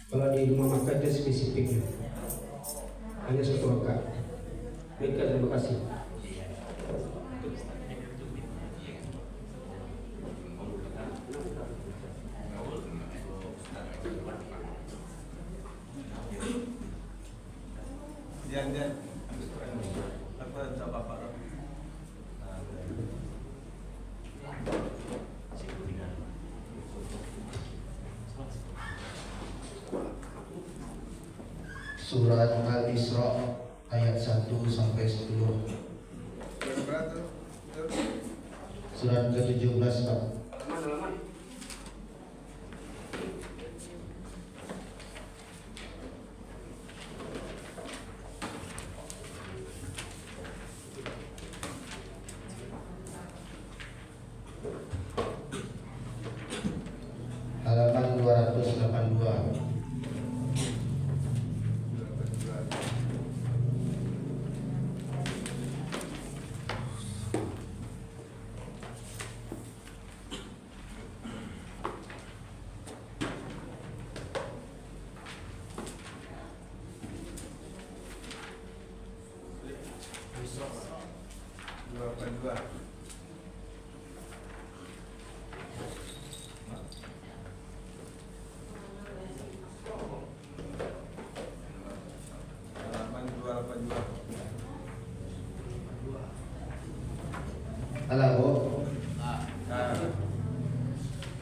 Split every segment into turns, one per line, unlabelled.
Kalau di rumah makan itu spesifiknya hanya satu rakaat. Baik, terima kasih.
Jangan apa coba Pak.
Surat Al-Isra ayat 1 sampai 10. Surat ke-17, Pak. Halaman 282. Halo.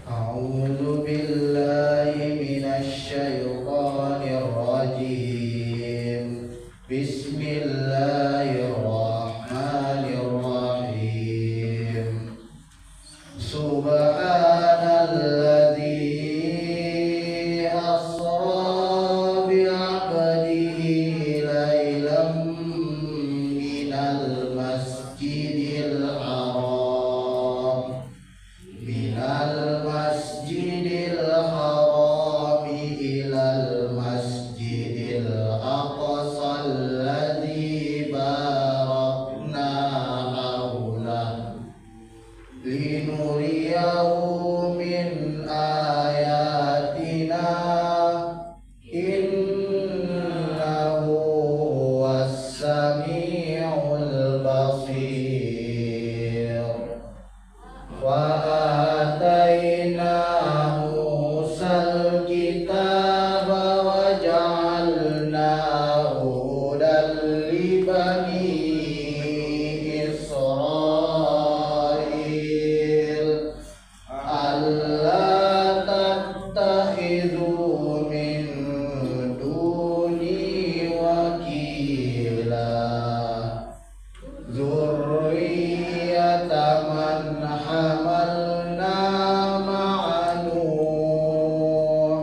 A'udzu billahi minasy syaithanir rajim. Bismillahirrahmanirrahim. Subhanalladzi asra bi'abdihi lailam minal masjidil haram ilal masjidil aqsa alladzi barakna haulah linuriyahu min ayatina innahu huwas samiul basir. Wa ataina Musal kitaba wa ja'alnahu hudan li bani Israil alla tattakhidhu min duni wakila dzurriyyata man hamalna ma'a Nuh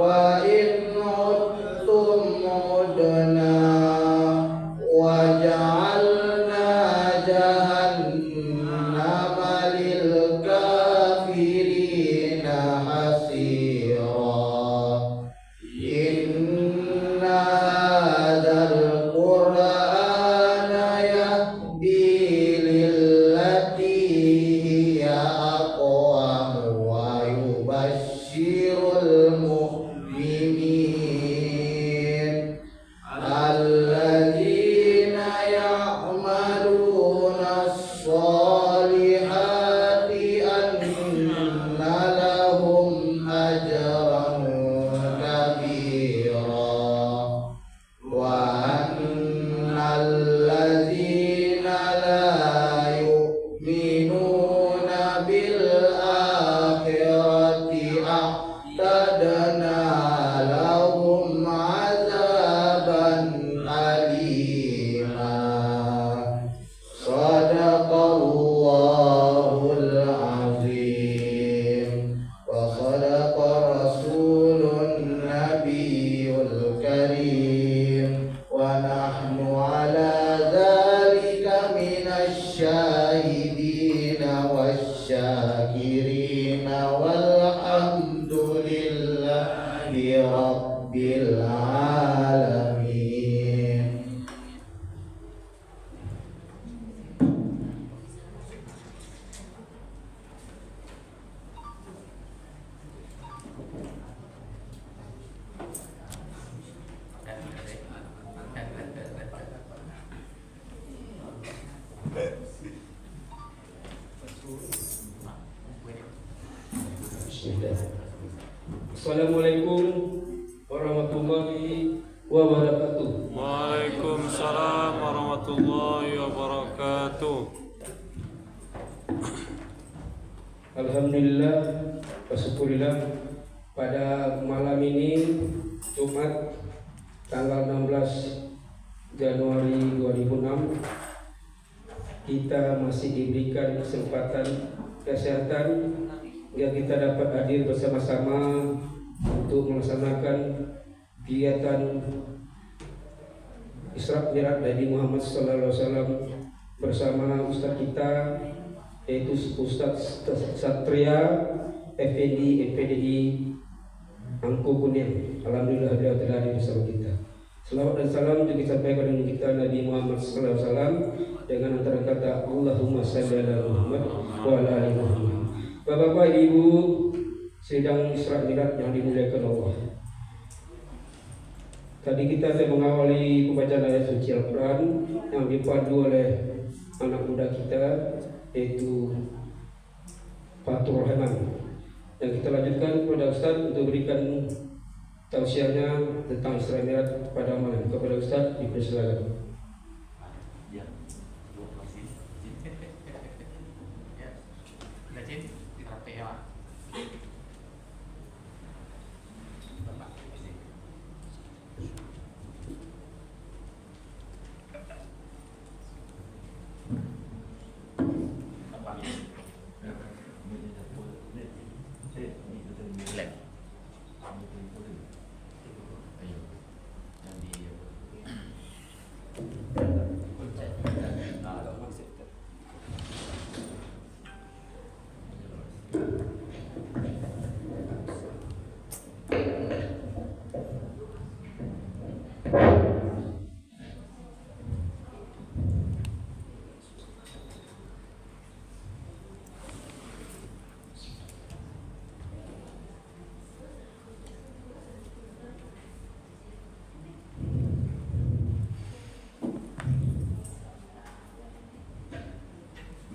wa in uttum udna wa ja'alna jahannama lil kafirina hasira. Inna hadzal qur'ana yahdi lillati hiya aqwam wa yubashshirul mu'minin alladzina ya'maluna as-solihati anna lahum ajran kabira wa annal ladzina la yu'minuna bil akhirati a'tadna lahum azaban alima. Sadaqallahul azim wa sadaqa rasulun nabiyul karim wa nahnu ala dzalika minasy syahidina wasyakirina walhamdulillahi rabbil alamin.
Bismillah. Assalamualaikum warahmatullahi wabarakatuh.
Waalaikumsalam warahmatullahi wabarakatuh.
Alhamdulillah, bersyukurillah pada malam ini Jumat tanggal 16 Januari 2006 kita masih diberikan kesempatan kesehatan hingga kita dapat hadir bersama-sama untuk melaksanakan kegiatan Isra Mi'raj Nabi Muhammad SAW bersama Ustaz kita yaitu Ustaz Satria Effendi FPDI Angku Kuning. Alhamdulillah beliau telah hadir bersama kita. Selawat dan salam juga disampaikan kepada kita Nabi Muhammad SAW dengan antara kata Allahumma shalli ala Muhammad wa ala ali Muhammad. Bapak-bapak, ibu sidang Isra Mi'raj yang dimuliakan Allah. Tadi kita telah mengawali pembacaan ayat suci Al-Quran yang dipandu oleh anak muda kita yaitu Fatur Rahman. Dan kita lanjutkan kepada Ustaz untuk berikan tausiahnya tentang Isra Mi'raj pada malam. Kepada Ustaz dipersilakan.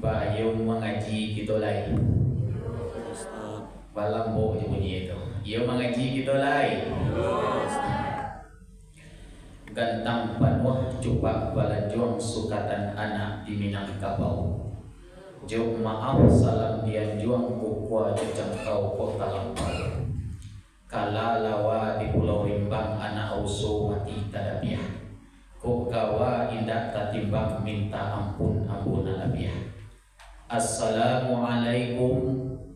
Bah, yung mengaji kita lain. Balambo bunyi itu. Yung mengaji kita lain. Gantang panuh coba balajuang sukatan anak di Minangkabau. Jauh maaf salam dian juang kukwa jangkau kota lampau. Kala lawa di Pulau Rimbang anak uso mati tadapiah. Kok gawa indah tatimbang minta ampun ampun alabiah. Assalamualaikum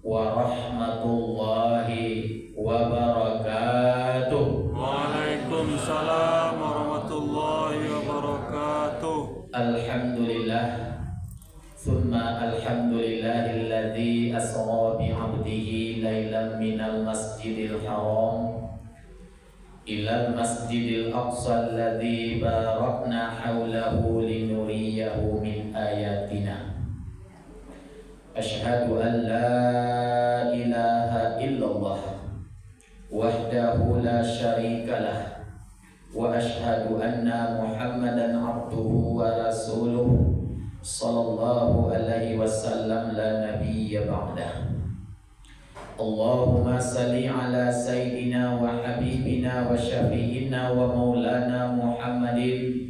warahmatullahi wabarakatuh.
Waalaikumsalam warahmatullahi wabarakatuh.
Alhamdulillah, thumma alhamdulillahilladzi asra bi'abdihi lailan minal masjidil haram ilal masjidil aqsa alladzi barakna haulahu linuriyahu min ayatina. Asyhadu an la ilaha illallah wahdahu la syarikalah wa asyhadu anna Muhammadan abduhu wa rasuluh sallallahu alaihi wasallam la nabiyya ba'dah. Allahumma salli ala sayyidina wa habibina wa syafi'ina wa maulana Muhammadin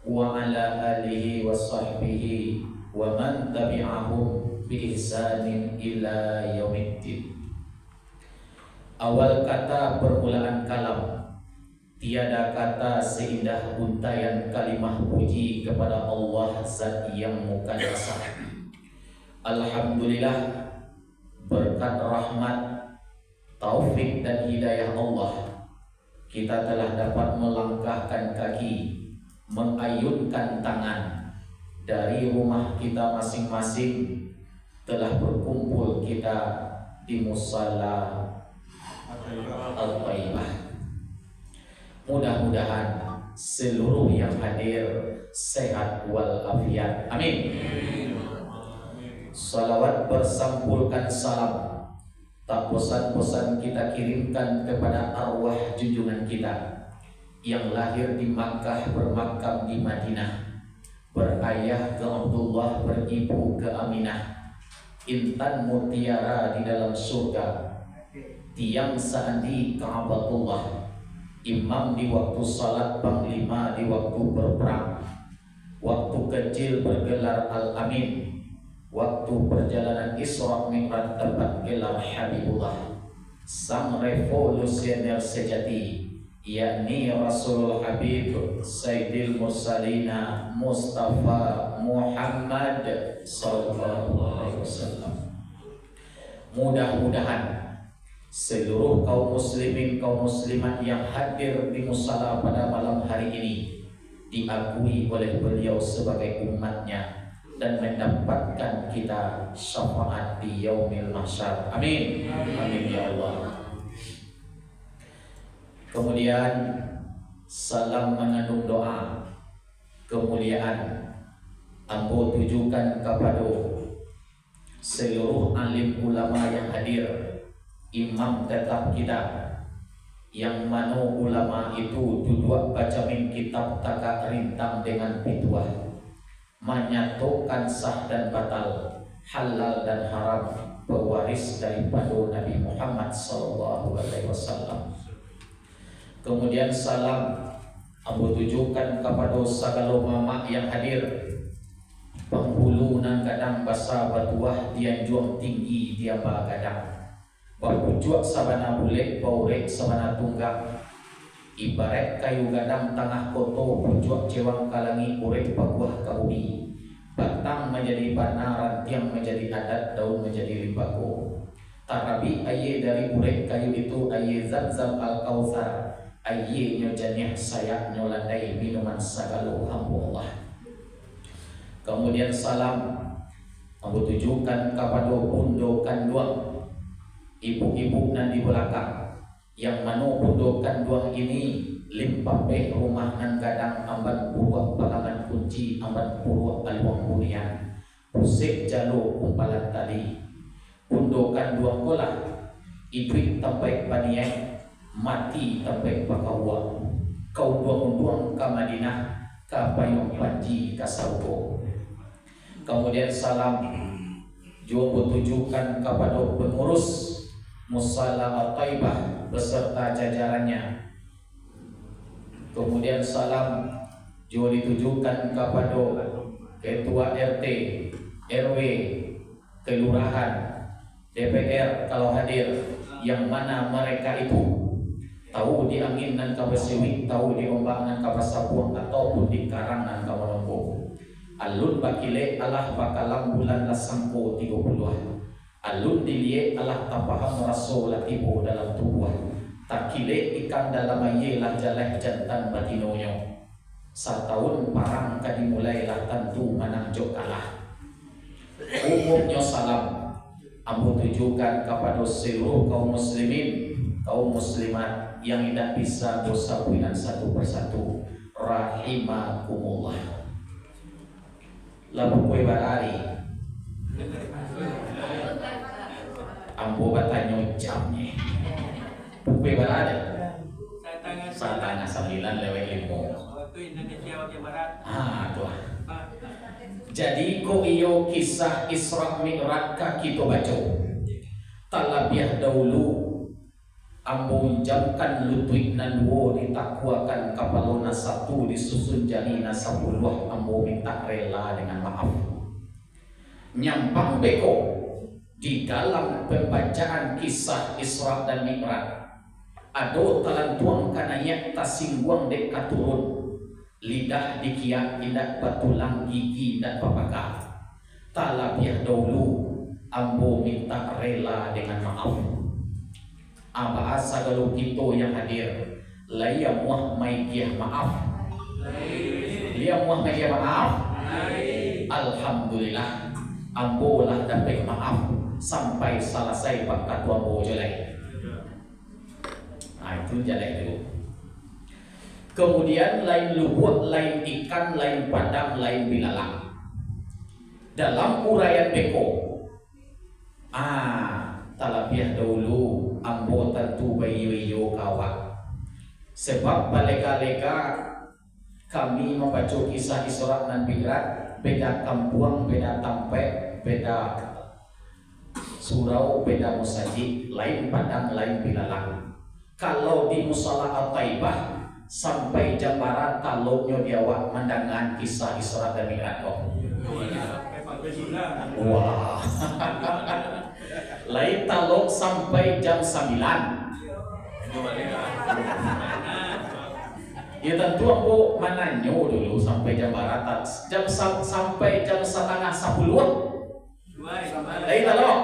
wa ala alihi wa sahbihi wa man tabi'ahum bi ihsanin ila yaumiddin. Awal kata permulaan kalam, tiada kata seindah untayan kalimah puji kepada Allah Zat yang mukaddasah. Alhamdulillah, berkat rahmat, taufik dan hidayah Allah, kita telah dapat melangkahkan kaki, mengayunkan tangan dari rumah kita masing-masing, telah berkumpul kita di musalla Al-Taibah. Mudah-mudahan seluruh yang hadir sehat walafiat. Amin. Salawat bersampulkan salam tak bosan-bosan kita kirimkan kepada arwah junjungan kita yang lahir di Makkah, bermakam di Madinah, berayah ke Abdullah, beribu ke Aminah, intan mutiara di dalam surga, tiang sandi Ka'batullah, imam di waktu salat, panglima di waktu berperang, waktu kecil bergelar Al-Amin, waktu perjalanan Isra Mi'raj dapat gelar Habibullah, sang revolusioner sejati, yakni Rasul Habib Sayyidil Mursalina Mustafa Muhammad sallallahu alaihi wasallam. Mudah-mudahan seluruh kaum muslimin, kaum muslimat yang hadir di musala pada malam hari ini diakui oleh beliau sebagai umatnya dan mendapatkan kita syafaat di yaumil mahsyar. Amin. Amin ya Allah. Kemudian salam mengandung doa kemuliaan ambo tujukan kepada seluruh alim ulama yang hadir, imam tetap kita, yang mana ulama itu duduk baca min kitab taka rintang dengan pituah, menyatukan sah dan batal, halal dan haram, pewaris daripada Nabi Muhammad sallallahu alaihi wasallam. Kemudian salam ambo tujukan kepada segala mama yang hadir, penghulu nan kadang basa batuah dia juang tinggi dia bagadang, berpujuk sabana bulik baurek sabana tunggang, ibarat kayu gadang tengah koto pujuk cewang kalangi urek pakuah kaudi, batang menjadi banaran, tiang menjadi adat, daun menjadi limbako. Tarabi aye dari urek kayu itu aye Zamzam al-Kautsar, aye nyojanya saya nyolandai minuman sagalo hamba Allah. Kemudian salam ambo tujukan kepada pundokan duang, ibu-ibu nan di belakang, yang mana pundokan duang ini limpah peh rumah nan gadang amban buruak palangan kunci, amban buruak aluang bunian, pusik jalo kumpalan tali, pundokan duang bola, iduit tampai paniai, mati tampai pakawa, kau duang-duang ke Madinah, ke payung panji ke Sauko. Kemudian salam juga tujukan kepada pengurus musala Al-Taibah beserta jajarannya. Kemudian salam juga ditujukan kepada ketua RT, RW, kelurahan, DPR kalau hadir, yang mana mereka itu tahu di angin dan kabasiwik, tahu di ombak dan kabasapuang, ataupun di karang dan kawanombo. Alun bakile Allah bakalam bulan lasangko 30. Alun dilie alah tapaham rasul latibo dalam tubuh. Takile ikan dalam ayelah jaleh jantan batinonyo. Setahun parang kadimulailah tentu manang jok kalah. Umumnya salam ambo tujukan kepada seluruh kaum muslimin, kaum muslimat yang tidak bisa bersawinan satu persatu. Rahimakumullah. Lalu kue barari ambo batanya jamnya kue barari satana 9:05
Waktu Indonesia bagian barat.
tuh. Jadi ko iyo kisah Isra Mi'raj ka kita baca. Talabiah dahulu ambo jamkan lutuik nan wo ditakwakan kapalona satu disusun janina 10 ambo minta rela dengan maaf. Nyampang beko di dalam pembacaan kisah Isra dan Mi'raj. Ado talantuang kanaya tasingguang dek katurun. Lidah dikiak indak batulang gigi indak papaka. Talabiah dahulu ambo minta rela dengan maaf. Apa asa kalau kita yang hadir layam muah maikiah maaf. Layam muah maikiah maaf. Alhamdulillah ambo lah dapat maaf sampai selesai pakat ambo jelek. Itu jelek dulu. Kemudian lain luwak, lain ikan, lain padang, lain bilalang. Dalam uraian beko, talabiah dahulu ambo tentu bayi-bayi kawat. Sebab balega-lega kami membaca kisah Isra dan Mi'raj, beda kampung, beda tampek, beda surau, beda musajid, lain padang, lain bilalang. Kalau di Musala At-Taibah sampai jam barat taloknya diawak mendangan kisah Isra dan Mi'raj. Wah. Lain talok sampai jam 9. Ya tentu aku mananyo dulu sampai jam barat. Sampai jam setengah 10. Lain talok.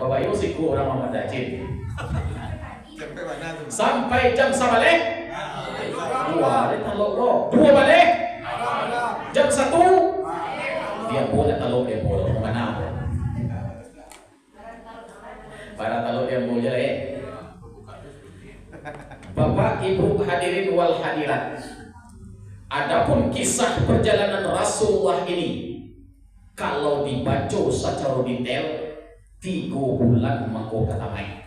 Bapak Ibu siku orang Muhammad Dajin. Sampai jam sabalik. Wah, dia talok lo. 2 balik. Jam 1. Dia boleh talok dia boleh mana? Para talok dia boleh. Bapak Ibu hadirin wal hadirat. Adapun kisah perjalanan Rasulullah ini kalau dibaca secara detail 3 bulan mangko katamai.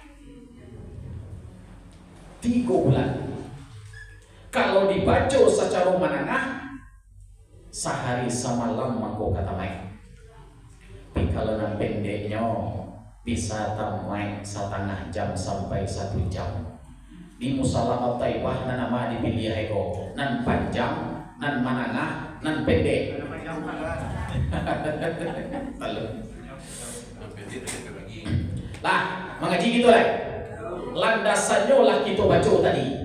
3 bulan. Kalau dibaca secara menengah sehari semalam mangko katamai. Tapi kalau nang pendeknya bisa tamai 1/2 jam sampai 1 jam. Di Musala At-Taibah nan nama dipilih ego. Nan panjang, nan menengah, nan pendek. Lah, mengaji gitu lah. Landasannya lah kita baca tadi.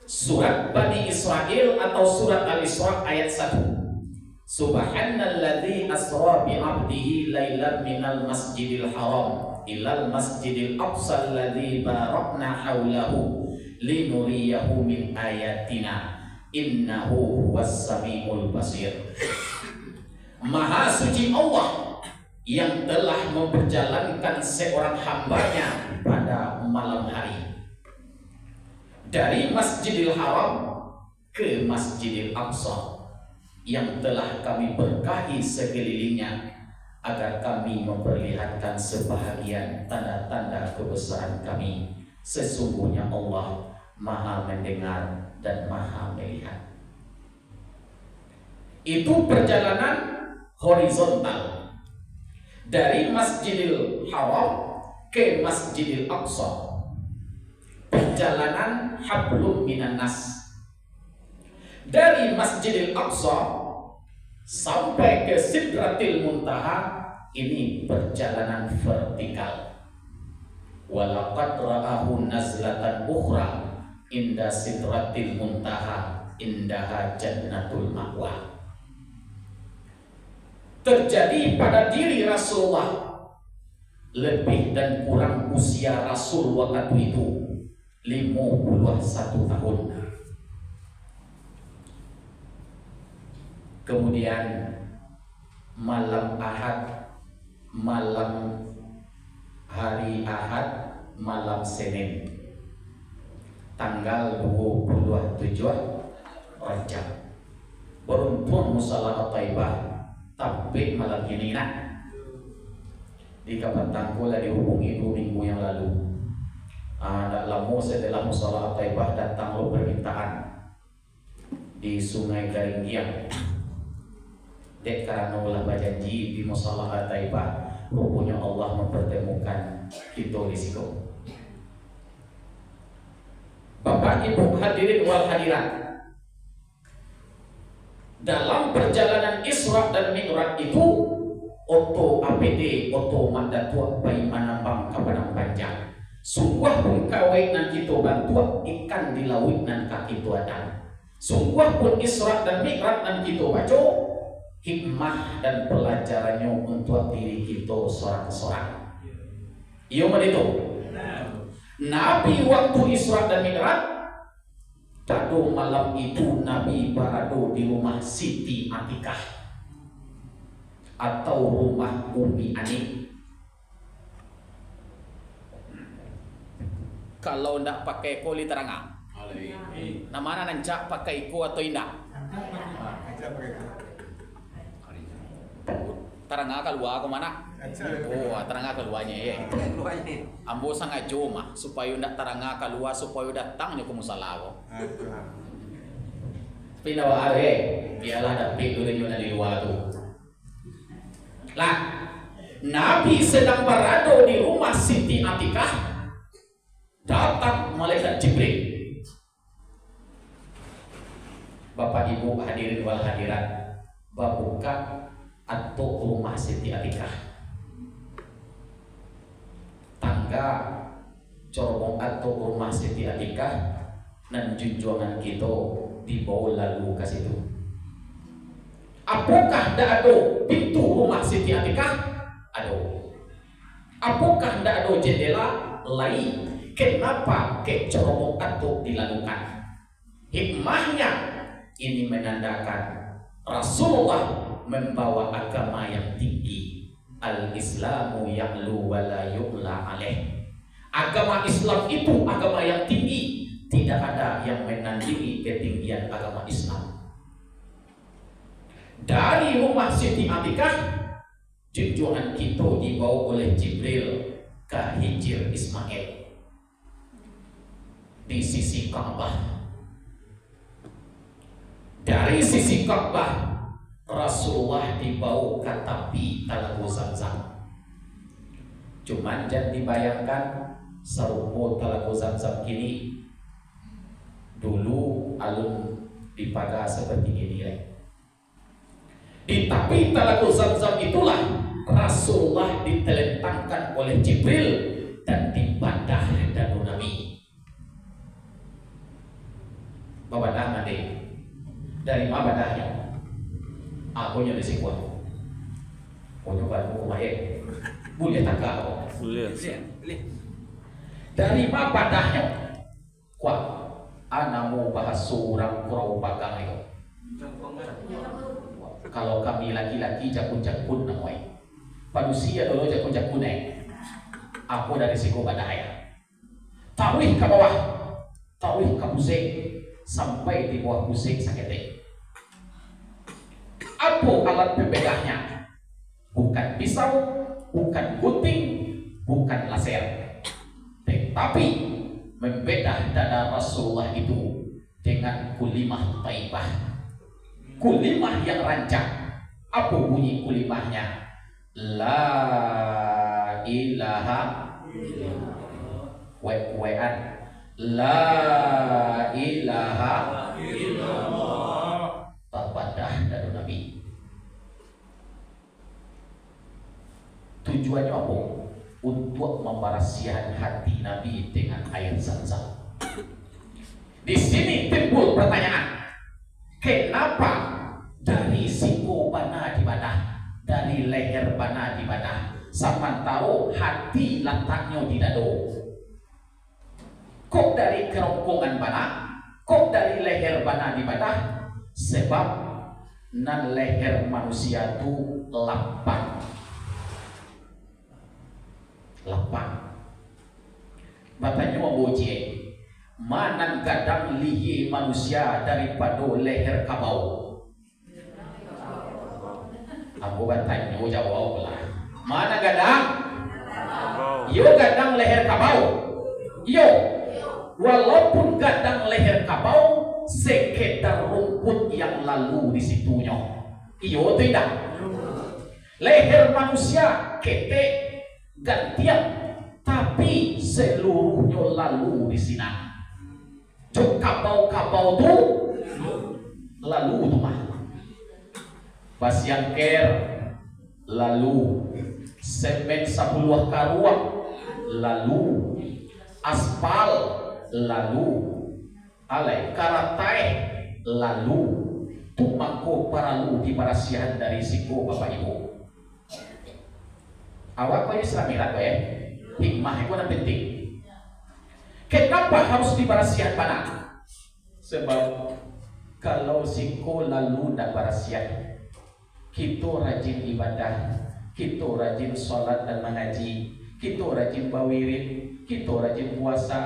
Surat Bani Israel atau surat Al-Isra ayat 1. Subhanalladzi asra bi 'abdihi lailan minal masjidil haram ilal masjidil aqsa alladzi barakna haulahu linuriyahu min ayatina innahu huwas samiul basir. Maha suci Allah yang telah memperjalankan seorang hambanya pada malam hari dari Masjidil Haram ke Masjidil Aqsa yang telah kami berkahi sekelilingnya agar kami memperlihatkan sebahagian tanda-tanda kebesaran kami. Sesungguhnya Allah Maha mendengar dan Maha melihat. Itu perjalanan horizontal dari Masjidil Haram ke Masjidil Aqsa. Perjalanan hablum minan nas. Dari Masjidil Aqsa sampai ke Sidratil Muntaha, ini perjalanan vertikal. Walaqad ra'ahu nazlatan ukhra inda Sidratil Muntaha indaha jannatul ma'wa. Terjadi pada diri Rasulullah lebih dan kurang usia Rasul waktu itu 51 tahun. Kemudian malam hari Ahad, malam Senin, tanggal 27 Rajab. Beruntung musalah Taibah, tapi malam ini di kapan tangkul dihubungi 2 minggu yang lalu. Tak lama setelah musalah Taibah datang lo permintaan di Sungai Garinggiang. Dek karena ulah berjanji di musalah Taibah, rupanya Allah mempertemukan kita di situ. Bapak Ibu hadirin wal hadirat, dalam perjalanan Isra dan Mi'raj itu oto APD, oto mandatua bayi manambang kapanang panjang. Sungguh pun kawin nan kita bantuan ikan di laut nan kaki itu ada. Sungguh pun Isra dan Mi'raj nan kita baca hikmah dan pelajarannya untuk diri kita seorang-seorang. Iya itu. Nabi waktu Isra dan Mi'raj, pada malam itu Nabi berada di rumah Siti Atikah atau rumah Umi Ani. Kalau ndak pakai koli teranga, namanya nancak pakai iko atau indah? Teranga keluar ke mana? Oh, teranga keluarnya ya. Ambo sangat joma supaya ndak teranga keluar supaya datangnya ke musala ko. Pinawa are, biarlah dapat dulu di luar tu. Lah, Nabi sedang berada di rumah Siti Atikah. Datang malaikat Jibril. Bapak Ibu hadirin wal hadirat, babuka atau rumah Siti Atikah. Tangga corong atau rumah Siti Atikah dan junjungan kita dibawa lalu ke situ. Apakah tidak ada pintu rumah Siti Atikah? Ada. Apakah tidak ada jendela? Lain. Kenapa kecorong atau dilakukan? Hikmahnya ini menandakan Rasulullah membawa agama yang tinggi. Al-Islamu ya'lu wa la yu'la alaih. Agama Islam itu agama yang tinggi. Tidak ada yang menandingi ketinggian agama Islam. Dari rumah Siti Atikah, junjungan kita dibawa oleh Jibril ke Hijr Ismail di sisi Ka'bah. Dari sisi Ka'bah, Rasulullah dibawa ke tepi Talaga Zamzam. Cuman jangan dibayangkan serupa Talaga Zamzam kini. Dulu alun dipaga seperti ini. Di tepi Talaga Zamzam itulah Rasulullah ditelentangkan oleh Jibril dan dibadah dadu Nabi. Babadah mandi. Dari mana badahnya? Aku nyari si kuat. Mau nyoba mau main. Boleh tak kau?
Boleh.
Dari mana badahnya? Kuat. Anak mau bahas surang kurau bagang itu. Kalau kami laki-laki jakun-jakun namai. Manusia dulu jakun-jakun Aku dari siku badahnya. Tawih ke bawah. Tawih ke pusing. Sampai di bawah pusing sakitnya. Apa alat pembedahnya? Bukan pisau, bukan gunting, bukan laser. Tetapi membedah dada Rasulullah itu dengan kulimah Taibah. Kulimah yang rancak. Apa bunyi kulimahnya? La ilaha wean. La ilaha illallah. Tabadah dari Nabi. Tujuannya apa? Untuk membersihan hati Nabi dengan air Zamzam. Di sini timbul pertanyaan, kenapa dari siku bana dibadah, dari leher bana dibadah, Samantaro hati letaknya di dado. Kok dari kerongkongan bana, kok dari leher bana di badah, sebab nan leher manusia itu lapang. Lapang. Batanya boje, mana gadang lihi manusia daripada leher kabau. Aku batanya jawab lah. Mana gadang? Yo gadang leher kabau. Yo, walaupun gadang leher kabau, sekedar rumput yang lalu di situnya. Iyo tidak. Leher manusia ketek gantian, tapi seluruhnya lalu di sini. Cuk kabau-kabau tu lalu tu mah. Pas yang ker lalu, semen 10 karuang lalu, aspal lalu, alai karatai lalu, tumangko paralu di parasihan dari siko bapak ibu. Awak kau Islamirat ya, hikmah itu yang penting. Kenapa harus di parasihan panah? Sebab kalau siko lalu dan parasihan, kita rajin ibadah, kita rajin sholat dan mengaji, kita rajin bawirin, kita rajin puasa,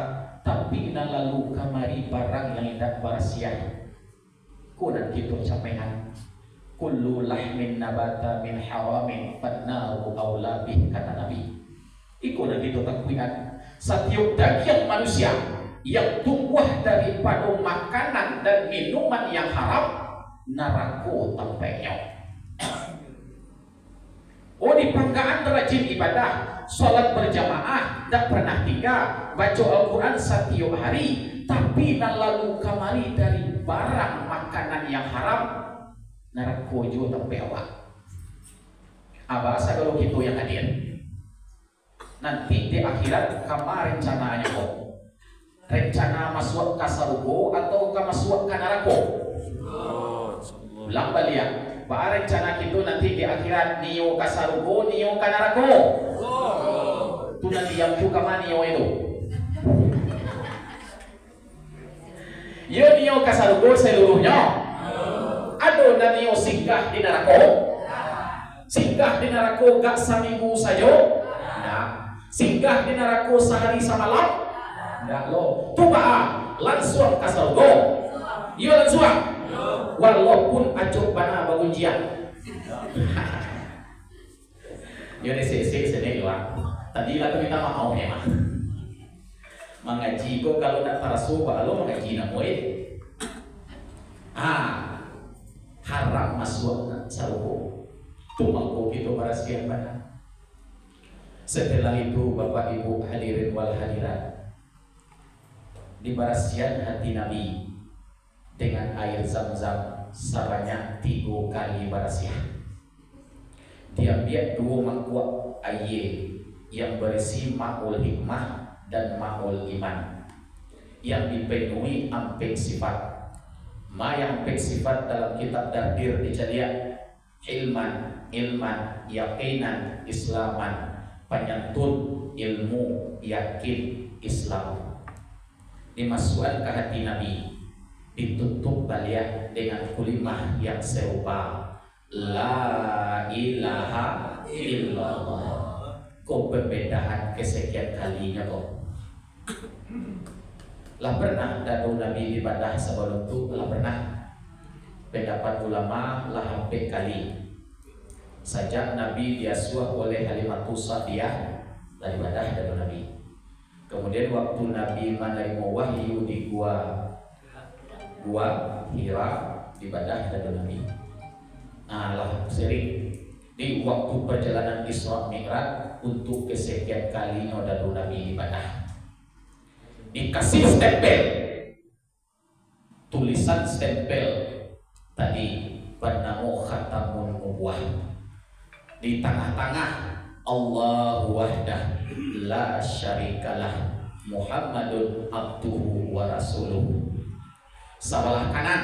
tapi na lalu kamari barang yang tidak parasiah. Kunan kita capaian. Kullu lahmin nabata min haramin fannaru aula bih, kata Nabi. Iku dan kita takwian. Setiap daging manusia yang tumbuh daripada makanan dan minuman yang haram, neraka tempatnya. Oh, di panggaan rajin ibadah, sholat berjamaah, tak pernah tinggal, baca Al-Quran setiap hari, tapi nan lalu kamari dari barang makanan yang haram, neraka juga tempat awak. Abasa kalau kita yang hadir, nanti di akhirat kamar rencananya kok, rencana masuk ke surga atau ke masuk ke neraka? Ulang balik. Ba rencana kita nanti di akhirat niyo ka sarugo, niyo ka neraka. Tu nanti yang ku ka niyo itu. Yo niyo ka sarugo seluruhnya. Ado na niyo singgah di neraka. Singgah di neraka gak seminggu saja. Nah, singgah di neraka sehari semalam. Enggak lo. Tu ba langsung ka sarugo. Yo langsung. Walaupun acuk bana bagunjian. Yo desi sedih lah. Tadi lah kita mau ya mah. Mengaji kok kalau nak tarasu kalau mengaji nak muid. Haram masuk sarugo. Tumangko kita parasian bana. Setelah itu Bapak Ibu hadirin wal hadirat, di parasian hati Nabi dengan air zam-zam sebanyak 3 kali barasiah. Diambil 2 mangkuk air yang berisi ma'ul hikmah dan ma'ul iman, yang dipenuhi 4 sifat. Ma yang 4 sifat dalam kitab Dardir dijadikan ilman, yakinan, islaman, penyantun, ilmu, yakin, Islam. Dimasukkan ke hati Nabi, ditutup balik dengan kulimah yang serupa La ilaha illallah. Kok perbedaan kesekian kalinya kok. Lah pernah dadu Nabi ibadah sebelum itu, lah pernah. Pendapat ulama lah hampir kali. Sajak Nabi diasuh oleh Halimatus Sa'diyah dari ibadah dadu Nabi. Kemudian waktu Nabi menerima wahyu di gua Hira ibadah dadu Nabi. Lah sering di waktu perjalanan Isra Mi'raj untuk kesekian kalinya dadu Nabi ibadah. Dikasih stempel, tulisan stempel tadi bernama khatamun nubuwah. Di tengah-tengah Allahu wahdah la syarikalah Muhammadun abduhu wa rasuluh. Sebelah kanan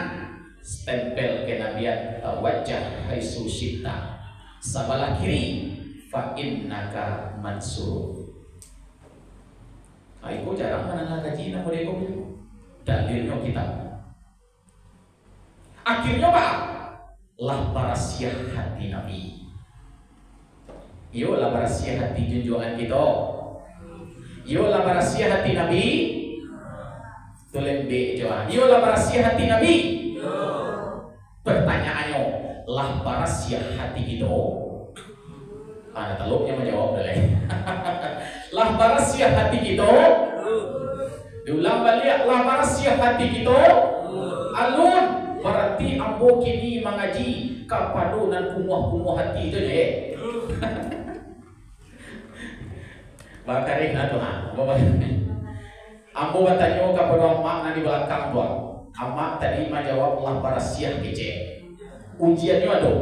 stempel kenabian wajah haitsu syi'ta. Sebelah kiri fa innaka mansur. Aku jarang menengah kaji nama dia dalilnya kita. Akhirnya pak lah parasiah hati Nabi. Yo lah parasiah hati junjungan kita. Yo lah parasiah hati Nabi. Tulembe jawab. Yo lah parasiah hati Nabi. Pertanyaannya lah parasiah hati kita. Ada teluknya menjawab boleh. Lah parasiah hati kita. Diulang balik lah parasiah hati kita. Alun berarti ambo kini mengaji kapadunan kumuh-kumuh hati itu je. Bakaring na tuh ambo bertanya kepada emak na di belakang tuan. Emak tadi menjawab lah parasiah kece. Ujiannya ada.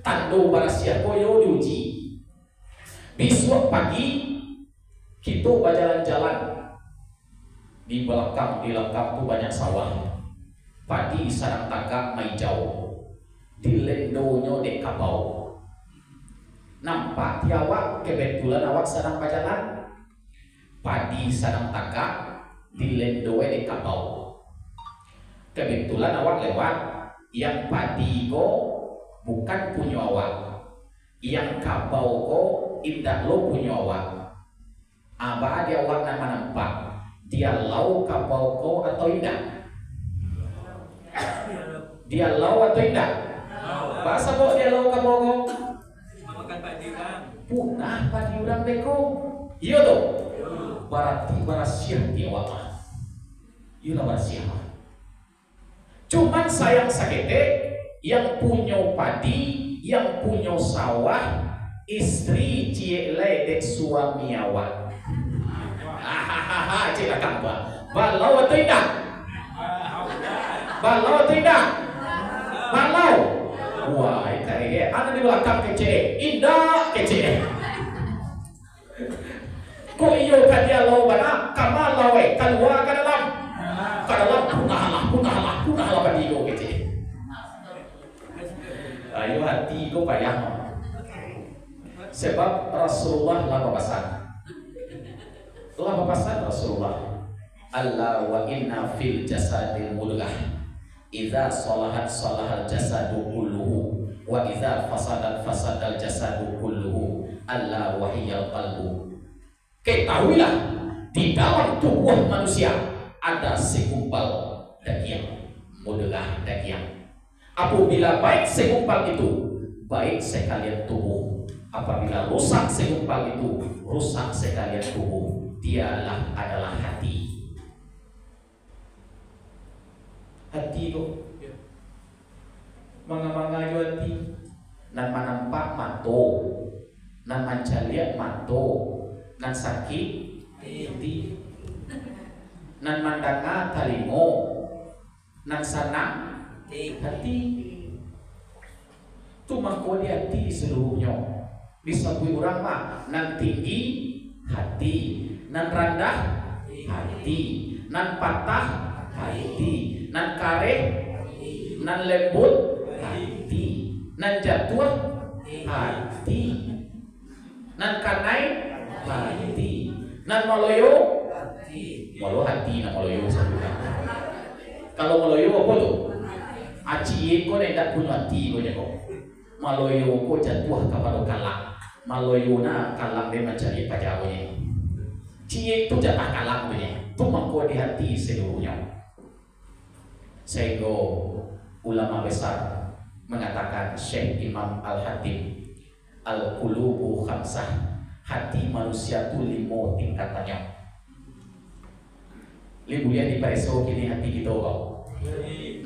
Tandu parasiah koyo diuji. Besok pagi kita berjalan-jalan di belakang tuh banyak sawah, padi sarang tagak mai jauh, di lendonya dek kabau. Nampak tiawak kebetulan awak sarang berjalan, padi sarang tagak di lendonya dek kabau. Kebetulan awak lewat, yang padi ko bukan punya awak, yang kabau ko indah lo punya awak. Abah dia awak nama nampak dia lau kabau ko atau indah? Dia lau atau indah? Bahasa kok dia lau kabau ko?
Makan padi orang.
Punah padi orang beko. Iya tuh. Berarti barasiah dia awak. Iya lah barasiah. Cuman sayang sakete yang punya padi, yang punya sawah, istri ciele dek suami awak. Hahaha, cik akan ba. Balau atau indah? Balau atau indah? Balau. Wah, ini ada di belakang kece. Indah kece. Ko iyo ka dia lau bana, kamal lawe, keluar ke dalam. Ke dalam punahlah padigo kece. Ayo hati ko payah. Sebab Rasulullah lah papasan. Telah papasan Rasulullah. Allah wa inna fil jasadil mudghah. Idza salahat salahal jasadu kulluhu wa idza fasadat fasadal jasadu kulluhu. Allah wa hiyal qalbu. Ketahuilah di dalam tubuh manusia ada segumpal daging, mudghah daging. Apabila baik segumpal itu, baik sekalian tubuh. Apabila rusak segumpal itu, rusak sekalian tubuh. Dialah adalah hati. Hati itu manga-manga jo hati. Nan manampak mato, nan mancaliat mato, nan sakit hati, nan mandanga talingo, nan sanang hati. Cuma kau di hati seluruhnya. Disebut orang mah nan tinggi hati, nan rendah hati, nan patah hati, nan kareh, nan lembut hati, nan jatuh hati, nan kanai hati, nan maloyo malo hati, nan maloyo saja. Kalau maloyo apa tuh? Aci ko tidak punya hati ko nyako. Maloyo ko jatuh kepada kalak. Maloyo na kalak dia mencari pacarnya. Cie itu jatah kalak punya. Itu mangko di hati seluruhnya. Sehingga ulama besar mengatakan Syekh Imam Al-Hatim, al-qulubu khamsah. Hati manusia itu 5 tingkatannya. Lihat di pereso kini hati kita kok.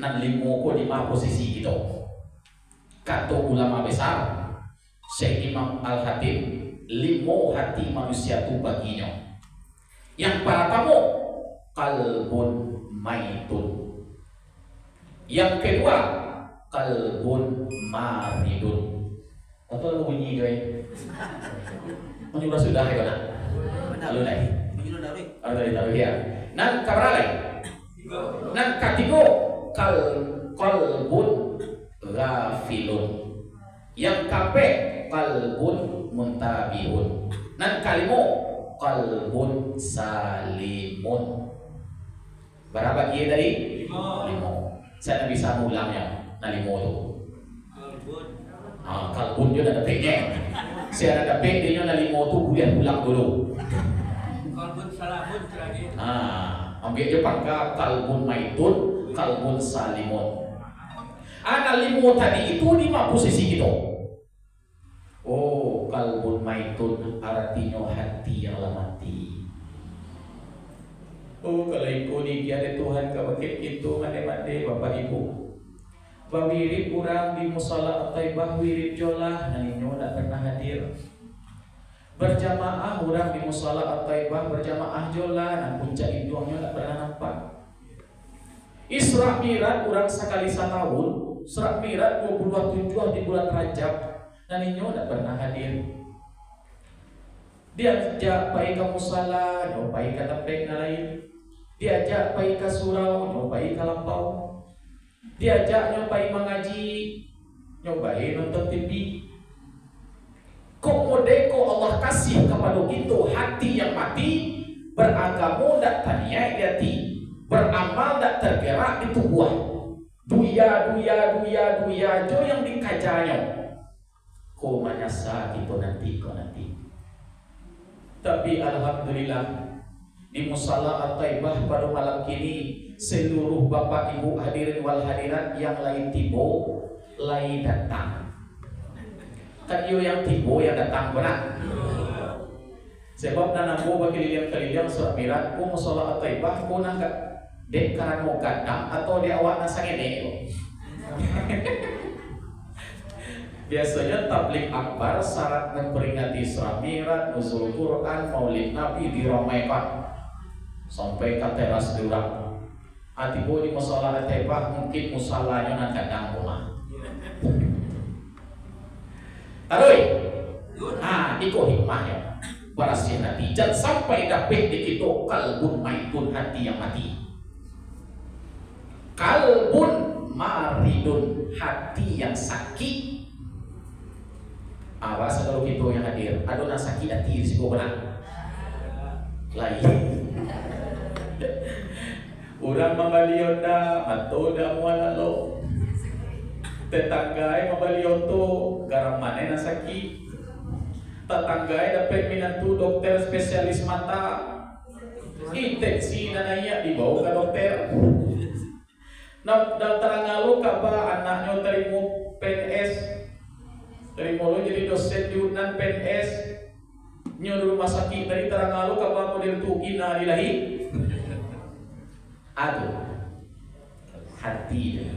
Nan 5 ko di 5 posisi kita. Kata ulama besar Syekh Imam Al-Hatim, 5 hati manusia itu baginya. Yang pertama kalbun maitun. Yang kedua kalbun maridun. Apa bunyi doy? Menurut sudah ya kan? Lalu lagi. Lalu ya. Nan kabar lagi. Nan ketiga kalbun ghafilun. Yang kape kalbun muntabihun. Nan kalimo qalbun salimun. Berapa dia tadi? 5. Saya tak bisa mulangnya. Nah 5 tu. Kalbun dia ada dapetnya. Saya ada dapet dia na 5 tu boleh pulang dulu.
Kalbun salamun terakhir.
Ambil dia pangka kalbun maitun, kalbun salimun. Ana 5 tadi itu 5 posisi gitu. Oh, kalbun maitun artinya hati yang mati. Oh, kalau ikut ni ada Tuhan kawakit itu mande-mande Bapak Ibu. Bawirip kurang di musala Taibah wirip jolah naninyo tak pernah hadir. Berjamaah orang di musala Taibah berjamaah jolah nan puncak induangnya tak pernah nampak. Isra Mi'raj orang sekali setahun. Isra Mi'raj 27 di bulan Rajab naninyo tak pernah hadir. Diajak pai ke musala, nyobai ke tempat lain. Diajak pai ke surau, nyobai ke lampau. Diajak nyobai mengaji, nyobai nonton TV. Kok modeko Allah kasih kepada kita hati yang mati, beragama tak tania hati, beramal tak tergerak di tubuh. Duya jo yang dikajanya. Kok menyasa kita nanti. Tapi alhamdulillah di musala At-Taibah pada malam kini seluruh bapak ibu hadirin wal hadirat yang lain tibo, lain datang. Kan yang tibo yang datang benar. Sebab nanambo bagi kalian surat mirat ku musala At-Taibah ku nang dek karan mo gadang atau di awak nasa ngene. Biasanya tablik akbar syarat memperingati Isra Mi'raj, nuzul Quran, Maulid Nabi diramaikan sampai ke teras diurang. Atibo di musala At-Taibah mungkin musalanya nang kadang rumah. Taruh. Iko hikmahnya. Barasih nanti jangan sampai dapet di kita kalbun maitun hati yang mati. Kalbun maridun hati yang sakit. Awas kalau kita yang hadir, ada nak sakit hati di situ benar. Lain. Orang membalioda, atau dah muala lo. Tetanggai membalioto, garam mana nak sakit. Tetanggai dapat minantu dokter spesialis mata. Infeksi nanaya dibawa ke dokter. Nak terangalo kaba anaknya terima PNS. Terima lo jadi dosen di Unan PNS. Nyo rumah sakit dari terangalo kaba model tu ina lillahi. Aduh. Hati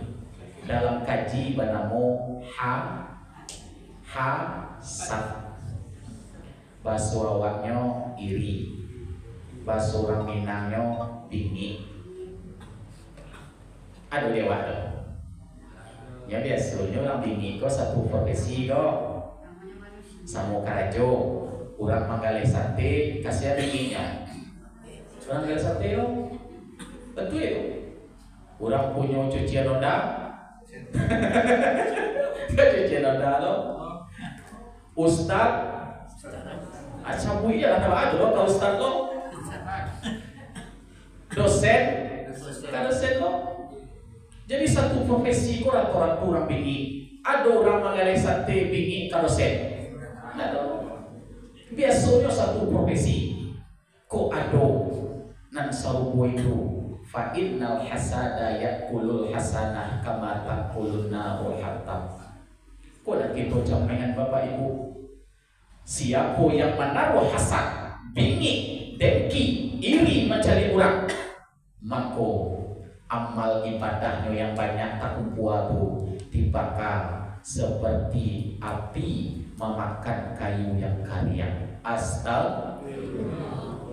dalam kaji banamo hasad. Bahasa awaknya iri. Bahasa orang Minangnya bingi. Aduh dewa tuh. Ya biasanya orang bingi kok satu profesi kok. Samo karajo, orang manggalai sate kasih binginya. Orang manggalai sate lo, tentu itu. Orang punya cucian roda, cucian roda lo. Ustad, acamu iya lah ada lo, kalau ustad lo. Dosen, kan dosen lo. Jadi satu profesi orang bingi. Ada orang manggalai sate bingi kalau sen. Biasanya satu profesi. Kok ada nan sarubo itu. Fa innal hasada yakulul hasanah kama takulun narul hatab. Kok nak kita jaminan Bapak Ibu. Siapa yang menaruh hasad, bingi, dengki, iri mencari orang, maka amal ibadahnya yang banyak tak kumpul dibakar seperti api memakan kayu yang kariang. Astagfirullah.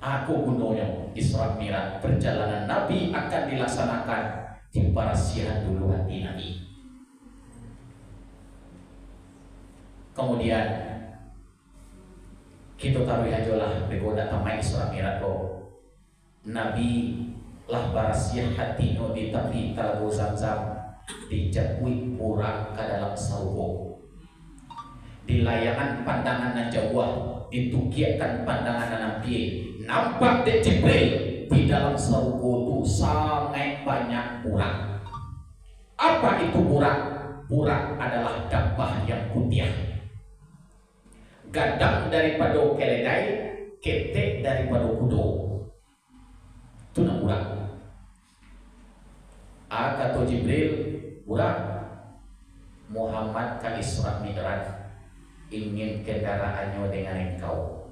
Aku gunanya Isra Mi'raj, perjalanan Nabi akan dilaksanakan di parasihan dulu hati Nabi. Kemudian kita taruh aja lah begoda tamai Isra Mi'raj kok. Nabi lah barasiah hati no di tepi Talaga Zamzam dijauhi burak ke dalam sargo. Di layangan pandangan na Jawa ditukiakan pandangan na Nabi, nampak dek Jibril di dalam sargo itu sangat banyak burak. Apa itu burak? Burak adalah dabbah yang putih, gadang daripada keledai, ketek daripada kudo. Itu nak burak. Kata Jibril, burak, Muhammad ke Isra Mi'raj, ingin kendaraannya dengan engkau.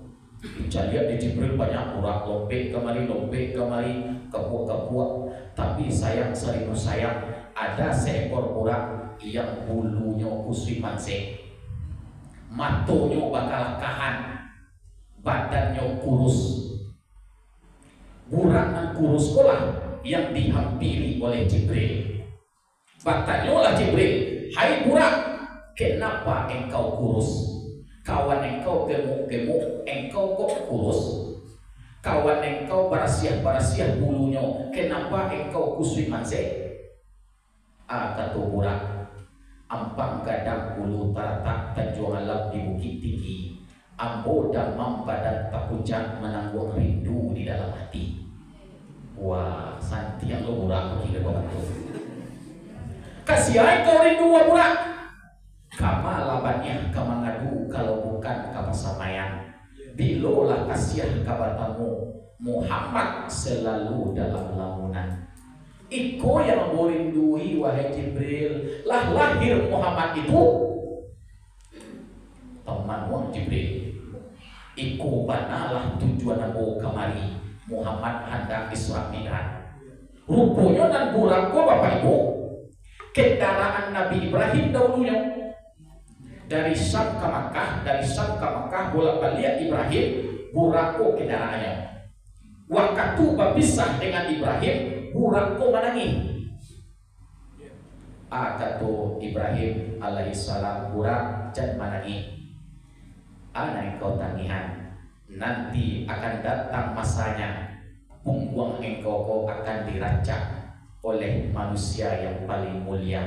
Lihat di Jibril banyak burak, lompat kemari, kepuak. Tapi sayang, seribu sayang, ada seekor burak yang bulunya kusui manse, matonya bakal kahan, badannya kurus. Burak yang kurus kolah yang dihampiri oleh Jibril. Bertanyalah Jibril, hai burak, kenapa engkau kurus? Kawan engkau gemuk-gemuk, engkau kok kurus? Kawan engkau barasiah-barasiah bulunya, kenapa engkau kusui manse? Kata burak, ampang gadang bulu taratak tanjung alam di bukit tinggi, ambo damam badan takujak menanggung rindu di dalam hati. Wah, santi yang lo burak begini begitu. Kasihan kau rindu wa burak. Kama labannya kama ngadu kalau bukan kama samayan. Bilolah kasihan kabatamu, Muhammad selalu dalam lamunan. Iko yang merindui wahai Jibril, lah lahir Muhammad itu teman wang Jibril. Iko banalah tujuan aku kamari, Muhammad hendak Isra Mi'raj. Rupanya dan burak ko Bapak Ibu, kendaraan Nabi Ibrahim dahulunya dari Syam ke Makkah bolak-balik Ibrahim, burak ko kendaraannya. Waktu berpisah dengan Ibrahim, burak ko menangis. Kata Ibrahim alaihissalam, burak jangan menangis. Anak engkau tangihan, nanti akan datang masanya punggung engkau akan diracak oleh manusia yang paling mulia,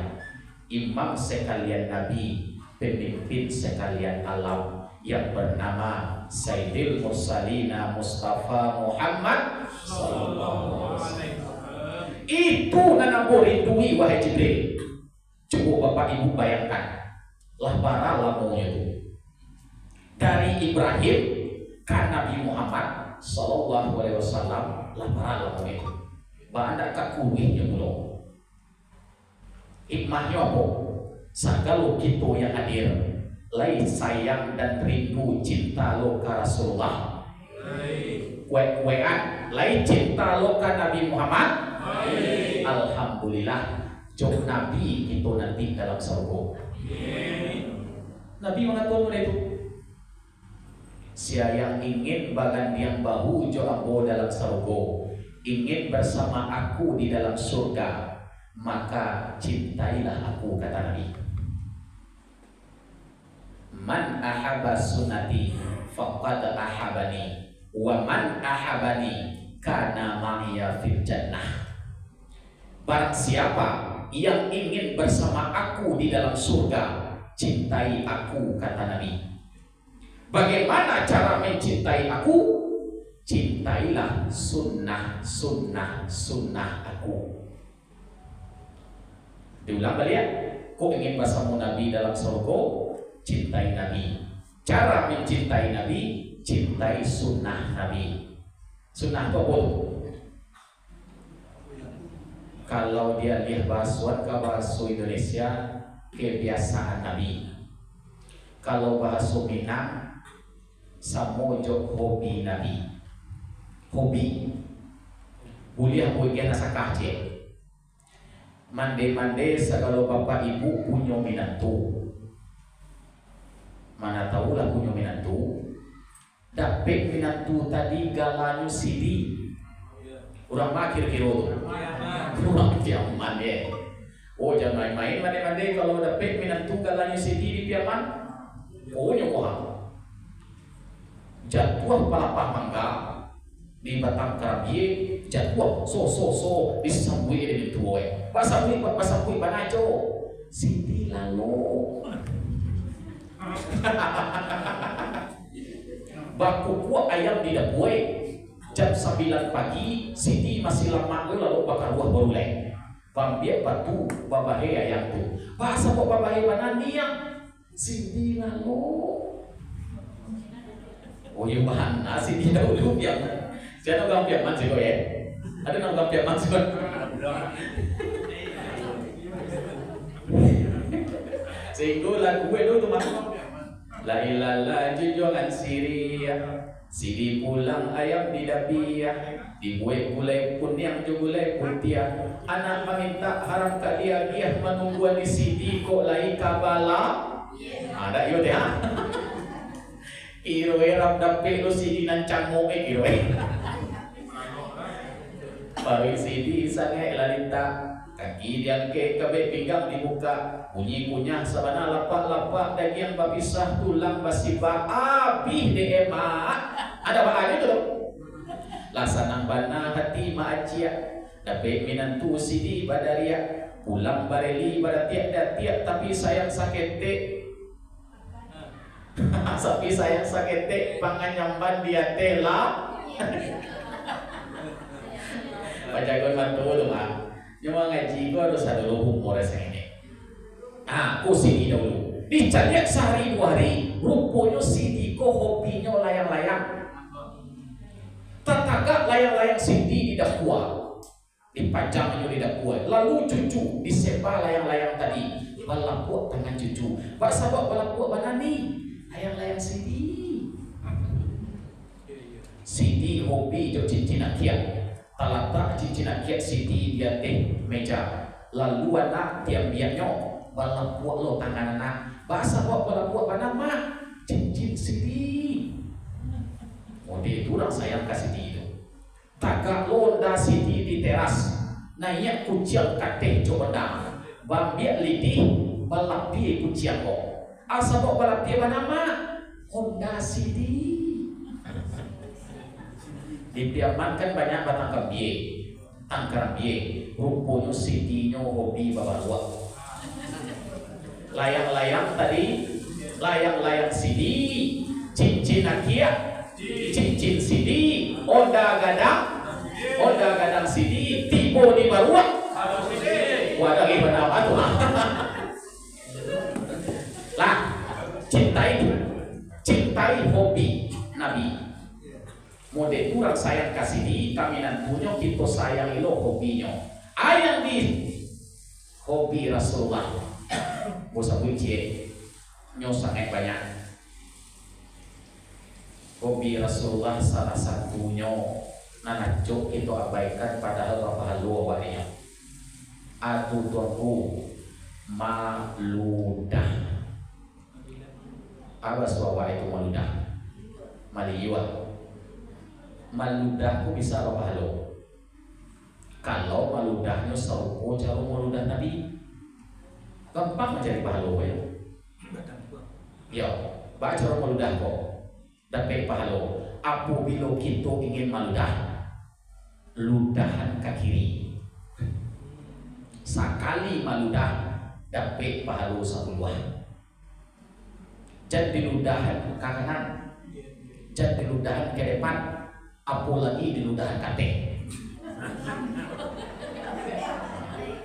imam sekalian Nabi, pemimpin sekalian alam, yang bernama Sayyidil Mursalina Mustafa Muhammad sallallahu alaihi wasallam. Itu nanamu rindui wahai Jibril. Coba Bapak Ibu bayangkan, lah para lamunya itu dari Ibrahim ke Nabi Muhammad sallallahu alaihi wasallam, lah para lamunya itu banyak kakuihnya belum. Hikmahnya apa? Segala kita yang hadir, lain sayang dan rindu cinta lo ke Rasulullah, kuek-kuekan lain cinta lo ke Nabi Muhammad. Alhamdulillah, jauh Nabi kita nanti dalam surga. Nabi mengatakan itu, siapa yang ingin bagandian bahu jo ambo dalam surga, ingin bersama aku di dalam surga, maka cintailah aku, kata Nabi. Man ahabba sunnati faqad ahabani, wa man ahabani kana ma'iya fil jannah. Barang siapa yang ingin bersama aku di dalam surga, cintai aku, kata Nabi. Bagaimana cara mencintai aku? Cintailah sunnah aku. Diulang balik, kau ingin bersama Nabi dalam surga, cintai Nabi. Cara mencintai Nabi, cintai sunnah Nabi. Sunnah itu apa? Kalau dia lihat bahasa Indonesia, kebiasaan Nabi. Kalau bahasa Minang, samojo hobi Nabi. Hobi. Buliah buian asakah je. Mande-mande segala bapak ibu punya minantu. Mana tahulah punya minantu. Dapet minantu tadi galanyu CD. Orang makir kiro. Orang piaman ya. Oh jangan main-main mande-mande kalau dapet minantu galanyu CD di piaman. Oh nyokoham. Jatuh palapah mangga. di batang karabie jatuh so disambui dengan tuwe pasambui banajo Siti lalu baku kuah ayam di dapur jam 9 pagi Siti masih lama lalu bakar buah berulai pambiak batu babahe ayam tu bahasa kok babahe banani yang Siti lalu oh iya bahan Siti dahulu biar saya nak gampiak man sih ya ada nak gampiak man sih sehingga lagu itu teman-teman la ilaha jujuran siri pulang ayam di dabiah dibuat gulai pun yang gulai putiah anak meminta haram dia menunggu di sini kok lai kabala ada iyo deh iroe ram dape lo sini nancang moe iroe baru sini sange lalita kaki diang ke kabe pinggang dibuka bunyi kunyah sabana lapak daging babisah tulang basiba abih deema ada bahannya tu lasanang bana hati maacia dape minantu sidi badaria pulang bareli baratiak tapi sayang sakete sapi sayang sakete panganyamban dia tela pajagon mantu tu mah cuma ngaji gua harus ada humor ini. Aku sini dahulu. Dicari sehari 2 hari. Rupanya Siti ko hobinya layang-layang. Tetangga layang-layang Siti di dakua. Dipajang di dakua. Lalu cucu disembah layang-layang tadi. Balapuk tangan cucu. Pak sahabat balapuk banani. Layang-layang Siti. Siti hobi jo cincin akiat. Talata cincin akiat Siti dia meja lalu anak dia biarnya balapuk lo tangan anak bahasa buat balapuk nama cincin Siti oh dia itu orang sayang ke Siti itu tagak londa Siti di teras naik kuciang kate coba bambiak lidih balapi kuciang ko asa buat balapi nama Honda Siti dipiamankan banyak batang tangkar bie rupanya Siti hobi babalua layang-layang tadi layang-layang Siti cincin akia cincin Siti oda gadang Siti tibo di barua wadah gimana tuh lah cintai hobi Nabi mode kurang sayang kasih di kaminan punya kita sayang lo hobinya ayang di hobi Rasulullah bosa bucie nyosang banyak hobi Rasulullah salah satunya nanacok itu abaikan padahal apa halu awalnya atu tuanku maludah apa suawa itu maludah maliyuah maludahku bisa apa halo kalau maludahnya serupa cara maludah Nabi gampang mencari pahalo ya baca cara maludah kok dapat pahalo apabila kita ingin maludah ludahan ke kiri sekali maludah dapat pahalo 1 buah jadi ludahan ke kanan jadi ludahan ke depan apalagi di ludahan kate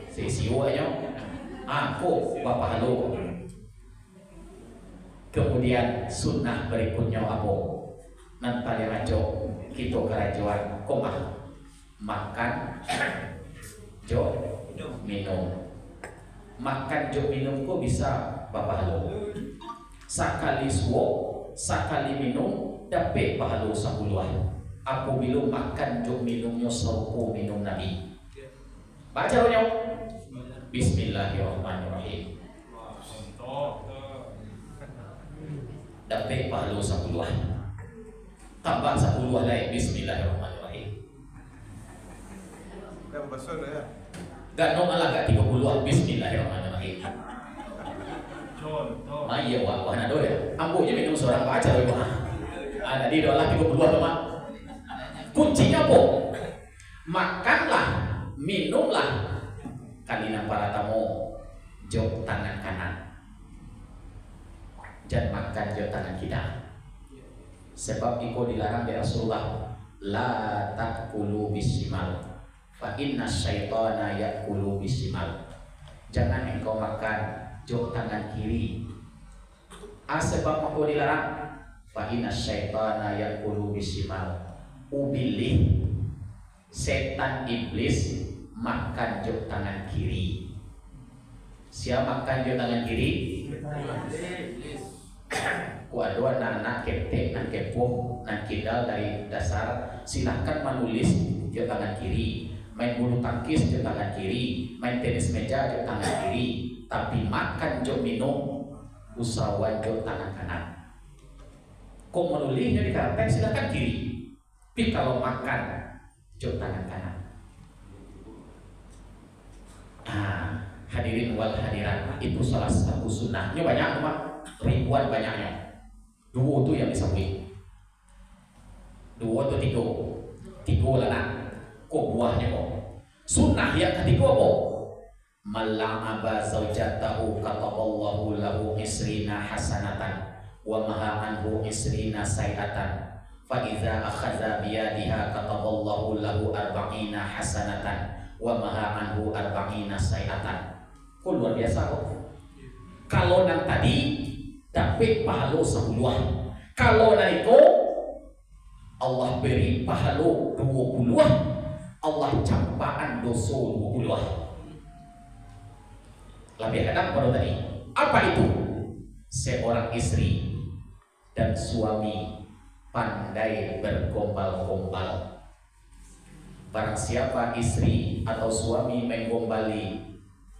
sesiwanya aku bapak halo kemudian sunnah berikutnya apa nanti yang ngaco kita kerajaan komah makan jo minum makan jo minum kok bisa bapak halo sekali suwo sekali minum dapat pahala 10 aku belum makan jok minumnya serupa minum Nabi. Baca rohnya. Bismillahirrahmanirrahim. Dapat pahala 10. Tambah 10 lagi. Bismillahirrahmanirrahim.
Kan besar ya.
Gak normal agak 30. Bismillahirrahmanirrahim. Iya wah nado ya. Ampunya minum seorang baca roh. Ada di dolah 30 teman. Kuncinya apa? Makanlah, minumlah. Kalina para tamu, jok tangan kanan. Jangan makan jok tangan kiri. Sebab itu dilarang dari Rasulullah. La ta'kulu bisimal, fa inna syaitana ya'kulu bisimal. Jangan engkau makan jok tangan kiri. Sebab aku dilarang. Fa inna syaitana ya'kulu bisimal. Ubilih, setan iblis makan jok tangan kiri. Siapa makan jok tangan kiri? Ku ada anak keptek, anak kepo, anak kidal dari dasar. Silahkan menulis jok tangan kiri. Main bulu tangkis jok tangan kiri. Main tenis meja jok tangan kiri. Tapi makan jok minum usahawan jok tangan kanan. Kau menulisnya di karpet silahkan kiri. Tapi kalau makan jok tangan kanan. Hadirin wal hadirat, itu salah satu sunnahnya banyak cuma ribuan banyaknya. Dua itu yang disebut. Dua itu tiga lah. Kok buahnya kok? Sunnah yang ketiga apa? Mal'aba zaujatahu kataballahu lahu isrina hasanatan wa maha anhu isrina sayatan. Fa idza akhadha biyadiha kataballahu lahu arba'ina hasanatan wa maha anhu arba'ina sayatan. Kok luar biasa kok. Kalau nang tadi dapat pahala 10. Kalau nang itu Allah beri pahala 20. Allah campaan dosa 20. Lebih hadap pada tadi. Apa itu? Seorang istri dan suami pandai bergombal-gombal. Barang siapa istri atau suami menggombali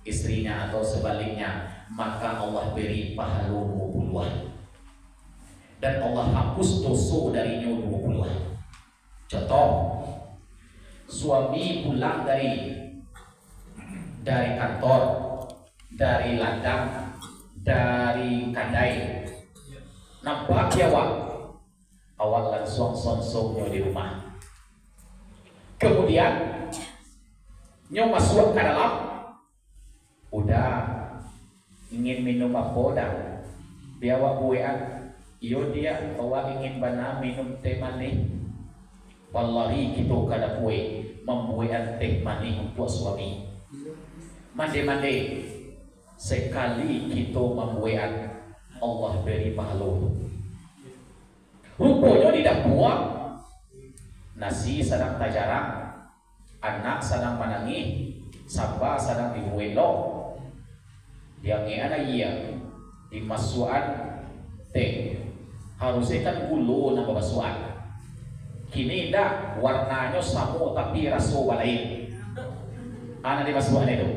istrinya atau sebaliknya, maka Allah beri pahala 20. Dan Allah hapus dosa darinya 20. Contoh, suami pulang dari kantor, dari ladang, dari kadai, nampak dia awal langsung sonsongnya di rumah. Kemudian nyo masuk ke dalam, udah ingin minum apa dah? Dia buat iyo dia bawa ingin bana minum teh manis. Wallahi kita kada kue membuat teh manis untuk suami. Mande-mande sekali kita membuat, Allah beri pahala. Rupanya di dapur nasi sedang tajarang, anak sedang menangis, sampah sedang dibuelo. Dia ngena iya dimasukan teh. Harusnya kan gula nama masukan. Kini dah warnanya sama tapi rasa lain. Ana dimasukan itu.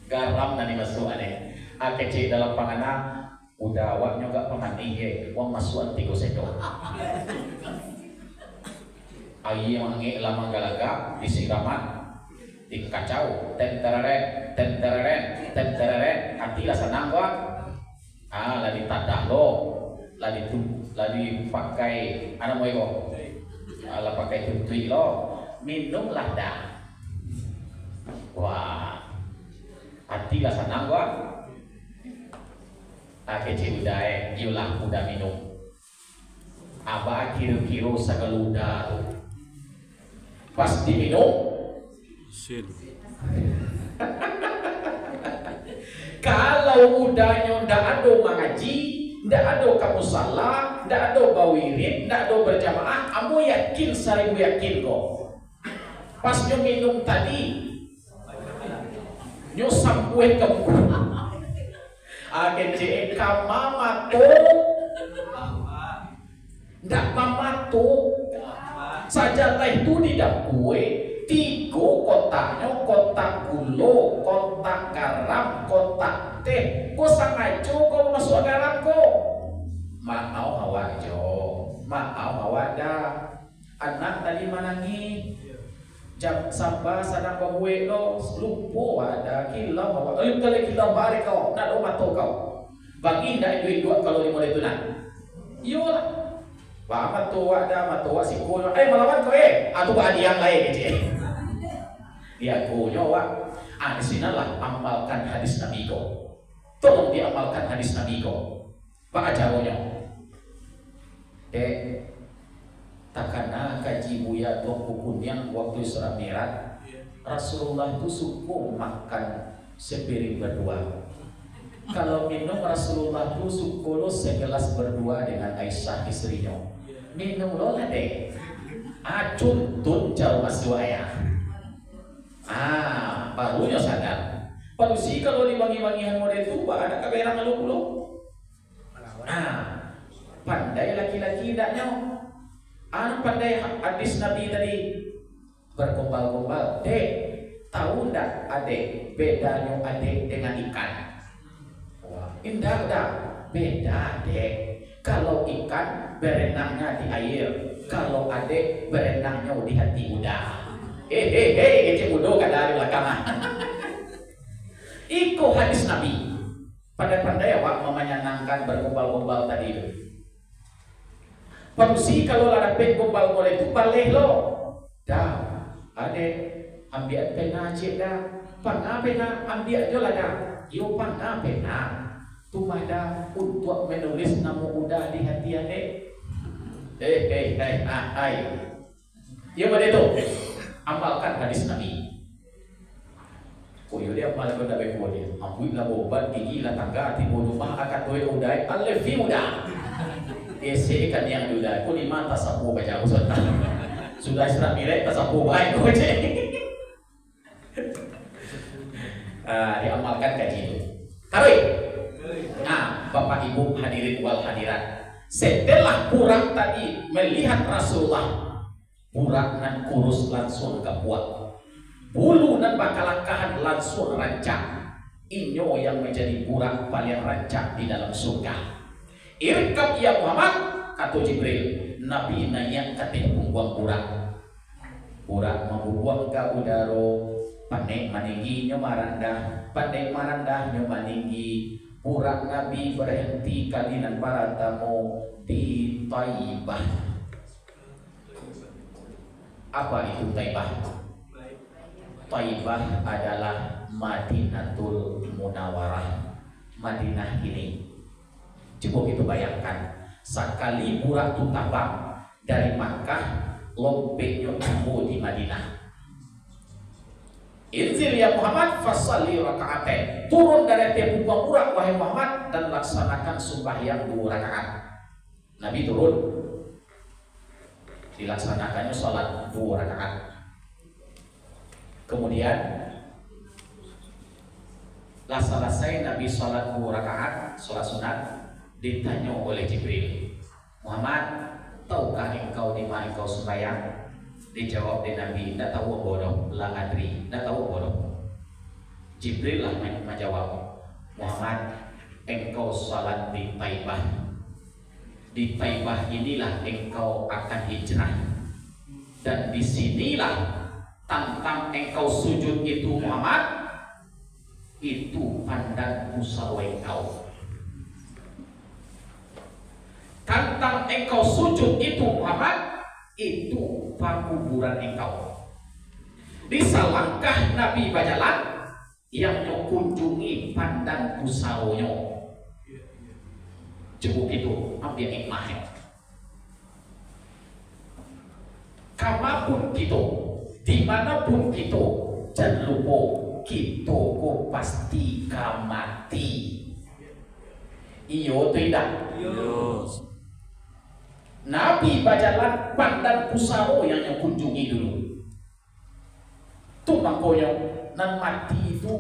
Garam na dimasukan itu. Kecil dalam panganan. Udah awaknya gak pemanding uang masukan 3 sendok. Ayi yang nge lama galaga disiraman, dikacau, tentereren, hatilah senang gua. Lagi tadah lo, lagi pakai anak mau iko, lah pakai tutui lo, minumlah dah. Wah, hatilah senang gua. Kecil udah yulah udah minum. Abah kira-kira sagaluda tuh. Pas diminum, kalau udahnya ndak ada mengaji, ndak ada kamu salah, ndak ada bawirin, ndak ada berjamaah, kamu yakin 1000 yakin kok. Pas nyo minum tadi, nyo sampai kamu. Kecil kamama tuh, ndak mama tuh. Saja teh itu tidak kue 3 kotaknya, kotak gula, kotak garam, kotak teh. Kok sengaja kau masuk garam kok? Mau hawajo, mau hawada. Anak tadi mana nih? Jam sabar sadang babuwe lo, lupo ada kilau hawa. Kalau kilau bari kau, nak do mato kau. Bagi ndak duit 2 kalau 5 itu nak. Iyalah. Pak matua si kuno, melawan ko atau ba yang lain gitu. Dia kuno di sinalah amalkan hadis Nabi ko. Tolong diamalkan hadis Nabi ko. Pak ajaronya. Takana kaji buya toko yang waktu Isra Mi'raj Rasulullah itu suku makan sepiring berdua. Kalau minum Rasulullah itu suku segelas berdua dengan Aisyah istrinya. Minum lo lah deh. Cuntun jauh masuk ayah. Barunya sadar. Baru sih kalau dibagi-bagian model itu ada kamera ngeluh-luh. Pandai laki-laki tidaknya. Pandai hadis Nabi tadi bergombal-gombal. Dek, tahu ndak adek bedanya adek dengan ikan? Indah dah, beda dek. Kalau ikan berenangnya di air, kalau adek berenangnya di hati udah. Kecil mudo kan dari belakang. Iko hadis Nabi. Pandai-pandai memenyenangkan bergombal-gombal tadi itu. Parusi kalau ada gombal-gombal itu balik lo. Dah, adek ambil pena cik dah. Pangga pena ambil aja lah dah. Yo pangga pena. Tumada untuk menulis nama udah di hati adek. Ya pada itu amalkan hadis Nabi. Dia amal pada beko dia. Ampun lah bobat gigi lah tangga hati bodoh mah akan tuai udai alefi udah. Ese kan yang udah. Kau di mata sapu baca usut. Sudah Isra Mi'raj tasapu baik kau cek. Diamalkan kaji itu. Taruh. Bapak Ibu hadirin wal hadirat. Setelah Burak tadi melihat Rasulullah, Burak nan kurus langsung kepuat. Bulu nan bakalakahan langsung rancak. Inyo yang menjadi Burak paling rancak di dalam surga. Irkab ya Muhammad, kata Jibril. Nabi nanya katanya pungguang Burak. Burak membuang ke udara. Pandai maninggi nyomarandah. Pandai marandah nyomaninggi. Burak Nabi berhenti kalinan para tamu di Taibah. Apa itu Taibah? Taibah adalah Madinatul Munawwarah. Madinah ini. Coba kita bayangkan. Sekali Burak itu tabang dari Makkah, lompeknya tumbuh di Madinah. Inzil ya Muhammad fasalli raka'atain. Turun dari tiap Burak wahai Muhammad dan laksanakan sembahyang 2 rakaat. Nabi turun. Dilaksanakannya salat 2 rakaat. Kemudian selesai Nabi salat 2 rakaat, salat sunat, ditanya oleh Jibril, Muhammad, tahukah engkau di mana engkau sembahyang? Dijawab oleh Nabi, tidak tahu bodoh, la adri, tidak tahu bodoh. Jibril lah menjawab, Muhammad, engkau salat di Taibah. Di Taibah inilah engkau akan hijrah. Dan di sinilah tantang engkau sujud itu Muhammad, itu pandang musawa engkau. Tantang engkau sujud itu Muhammad, itu pakuburan engkau. Di selangkah Nabi berjalan, yang kunjungi pandan pusaunya. Cukup itu, ambil hikmahnya. Kamapun kita, dimanapun kita, jangan lupa kita kok pasti kamati. Iyo tidak?
Iyo.
Nabi berjalan pandan pusaro yang kunjungi dulu. Tuh makanya nan mati itu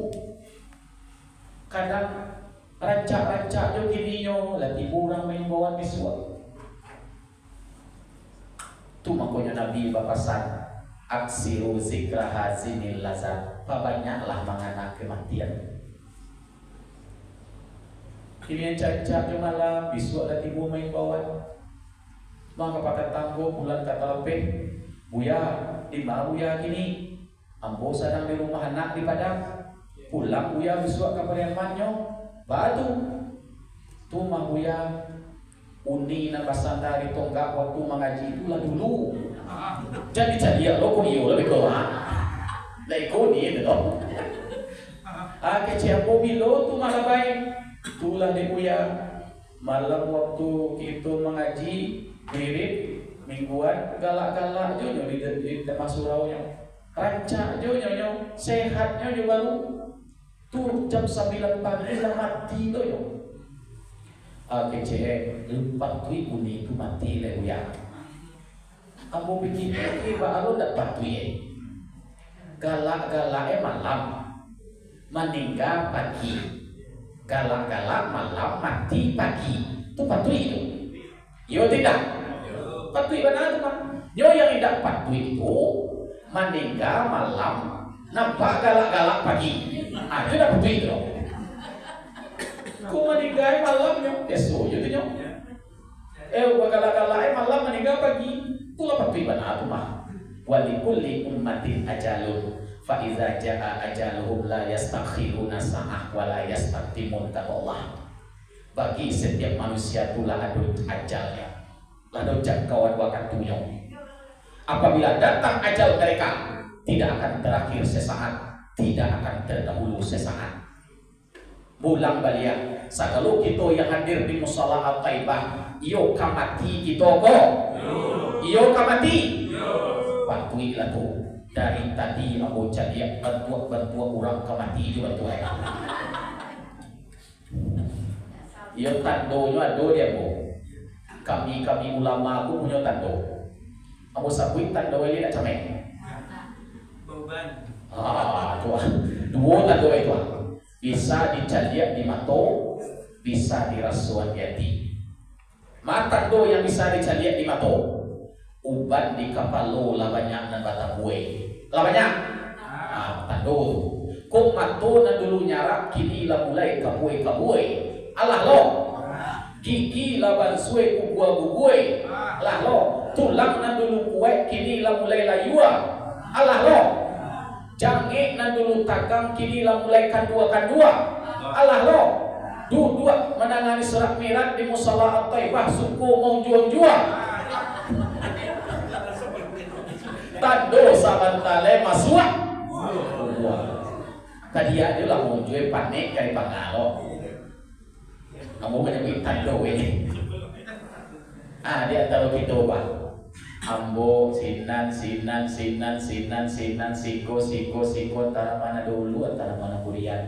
kadang rancak-rancak yo gini yo lagi burang main bawa miswa. Tuh makanya Nabi berpesan aksiru zikra hazinil lazat. Banyaklah mengenang kematian. Ini cacat yo malam biswa lagi burang main bawa. Maka pakai tangguh bulan kata lebih Buya, di mana Buya gini Ambo sedang di rumah anak di Padang. Pulang Buya besok ke Periamannya Batu Tumah Buya Uni na basandari tonggak waktu mengaji itulah dulu. Jadi lo kung iyo lebih ko ha. Lai ko ni no. Kecil aku bilo tu malabay. Tulah ni kuya malam waktu kita mengaji mirip mingguan galak-galak jo di tempat suraunya. Rancak jo nyo sehatnya jo baru. Tu jam 9 pagi lah mati lo yo. Kecil lupa tu uni tu mati le kuya. Ambo bikin ni baru dapat tu ye. Galak-galak malam meninggal pagi. Galak-galak malam mati pagi. Itu patui itu. Yo tidak. Patui benar tu mah. Yo yang tidak patui itu meninggal malam nampak galak-galak pagi. Itu dah patui itu. Kau meninggal malam yo. Eso yo tu yo. Galak-galak malam meninggal pagi. Itulah patui benar tu mah. Walikulli ummatin ajalun. Fa iza jaa ajaluhum la yastakhiruna sa'ah wa la yastaqdimun Allah. Bagi setiap manusia itulah ada ajalnya. Ada jangkauan waktunya. Apabila datang ajal mereka, tidak akan terakhir sesaat, tidak akan terdahulu sesaat. Bulang balik, sakalo kita yang hadir di musala Al-Taibah, iyo kamati kita kok. Iyo kamati. Waktu itu tu dari tadi aku jadi bantu orang kamati juga tu. Iyo tandonya do dia bu. Kami ulama aku punya tando. Aku sabui tando ini nak camai.
Beban.
Tuan. Dua tando itu. Bisa dicaliak di mato, bisa dirasuan yati. Mata do yang bisa dicaliak di mato. Uban di kapalo labanyak dan batabue. Labanyak. Tando. Kok mato na dulu nyarak kini lah mulai kabue. Allah lo. Gigi laban suwe gugua-gugui. Allah lo. Tulang na dulu kuek kini lah mulai layua. Allah lo. Jange na dulu tagang kini lah mulai kandua. Allah lo. Dua menangani surat mirat di musala At-Taibah suku mau jual. Tando sabantale masuak. Tadi aja lah mau jual panik dari pangalo. Kamu menyebut tando ini. Dia taruh gitu pak. Ambo sinan siko antara mana dulu antara mana kuliah.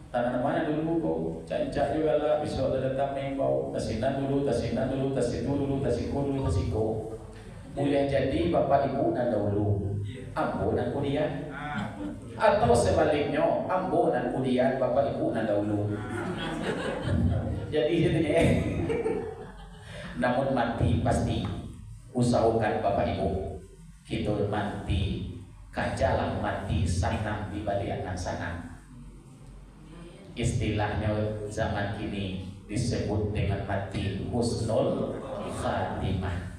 Tanah mana dulu kau cancak juga lah. Besok ada datang membau. Tasinan dulu, tasiko. Mulia jadi bapak ibu dan dahulu. Ambo dan kuliah. Atau sebaliknya ambo dan kuliah bapak ibu dan dahulu. Jadi jadinya namun mati pasti usahakan bapak ibu kita mati kajalah mati sanang di balian sana. Istilahnya zaman kini disebut dengan mati husnul khatimah.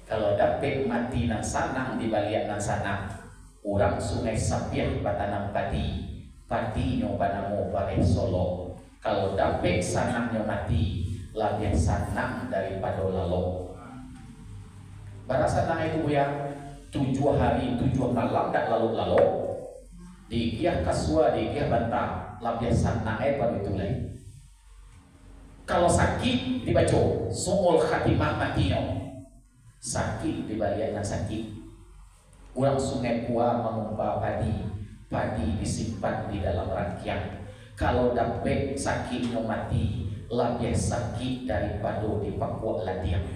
Kalau dapat mati nang sanang di balian nang sana, orang Sungai Sapiah batanam padi nyo banamo balai Solo. Kalau dapat sanangnya mati, lebih sanang daripada lalu. Barang sanang itu ya 7 hari 7 malam tak lalu. Di Giah Kasua, di Giah Bantah, lebih sanang pada itu lain. Kalau sakit dibaca sumul khatimah matinya. Sakit di balian sakit. Orang Sungai Pua mengumpa padi disimpan di dalam rangkian. Kalau dapat sakitnya mati, lebih sakit daripada dipakuak ladiang.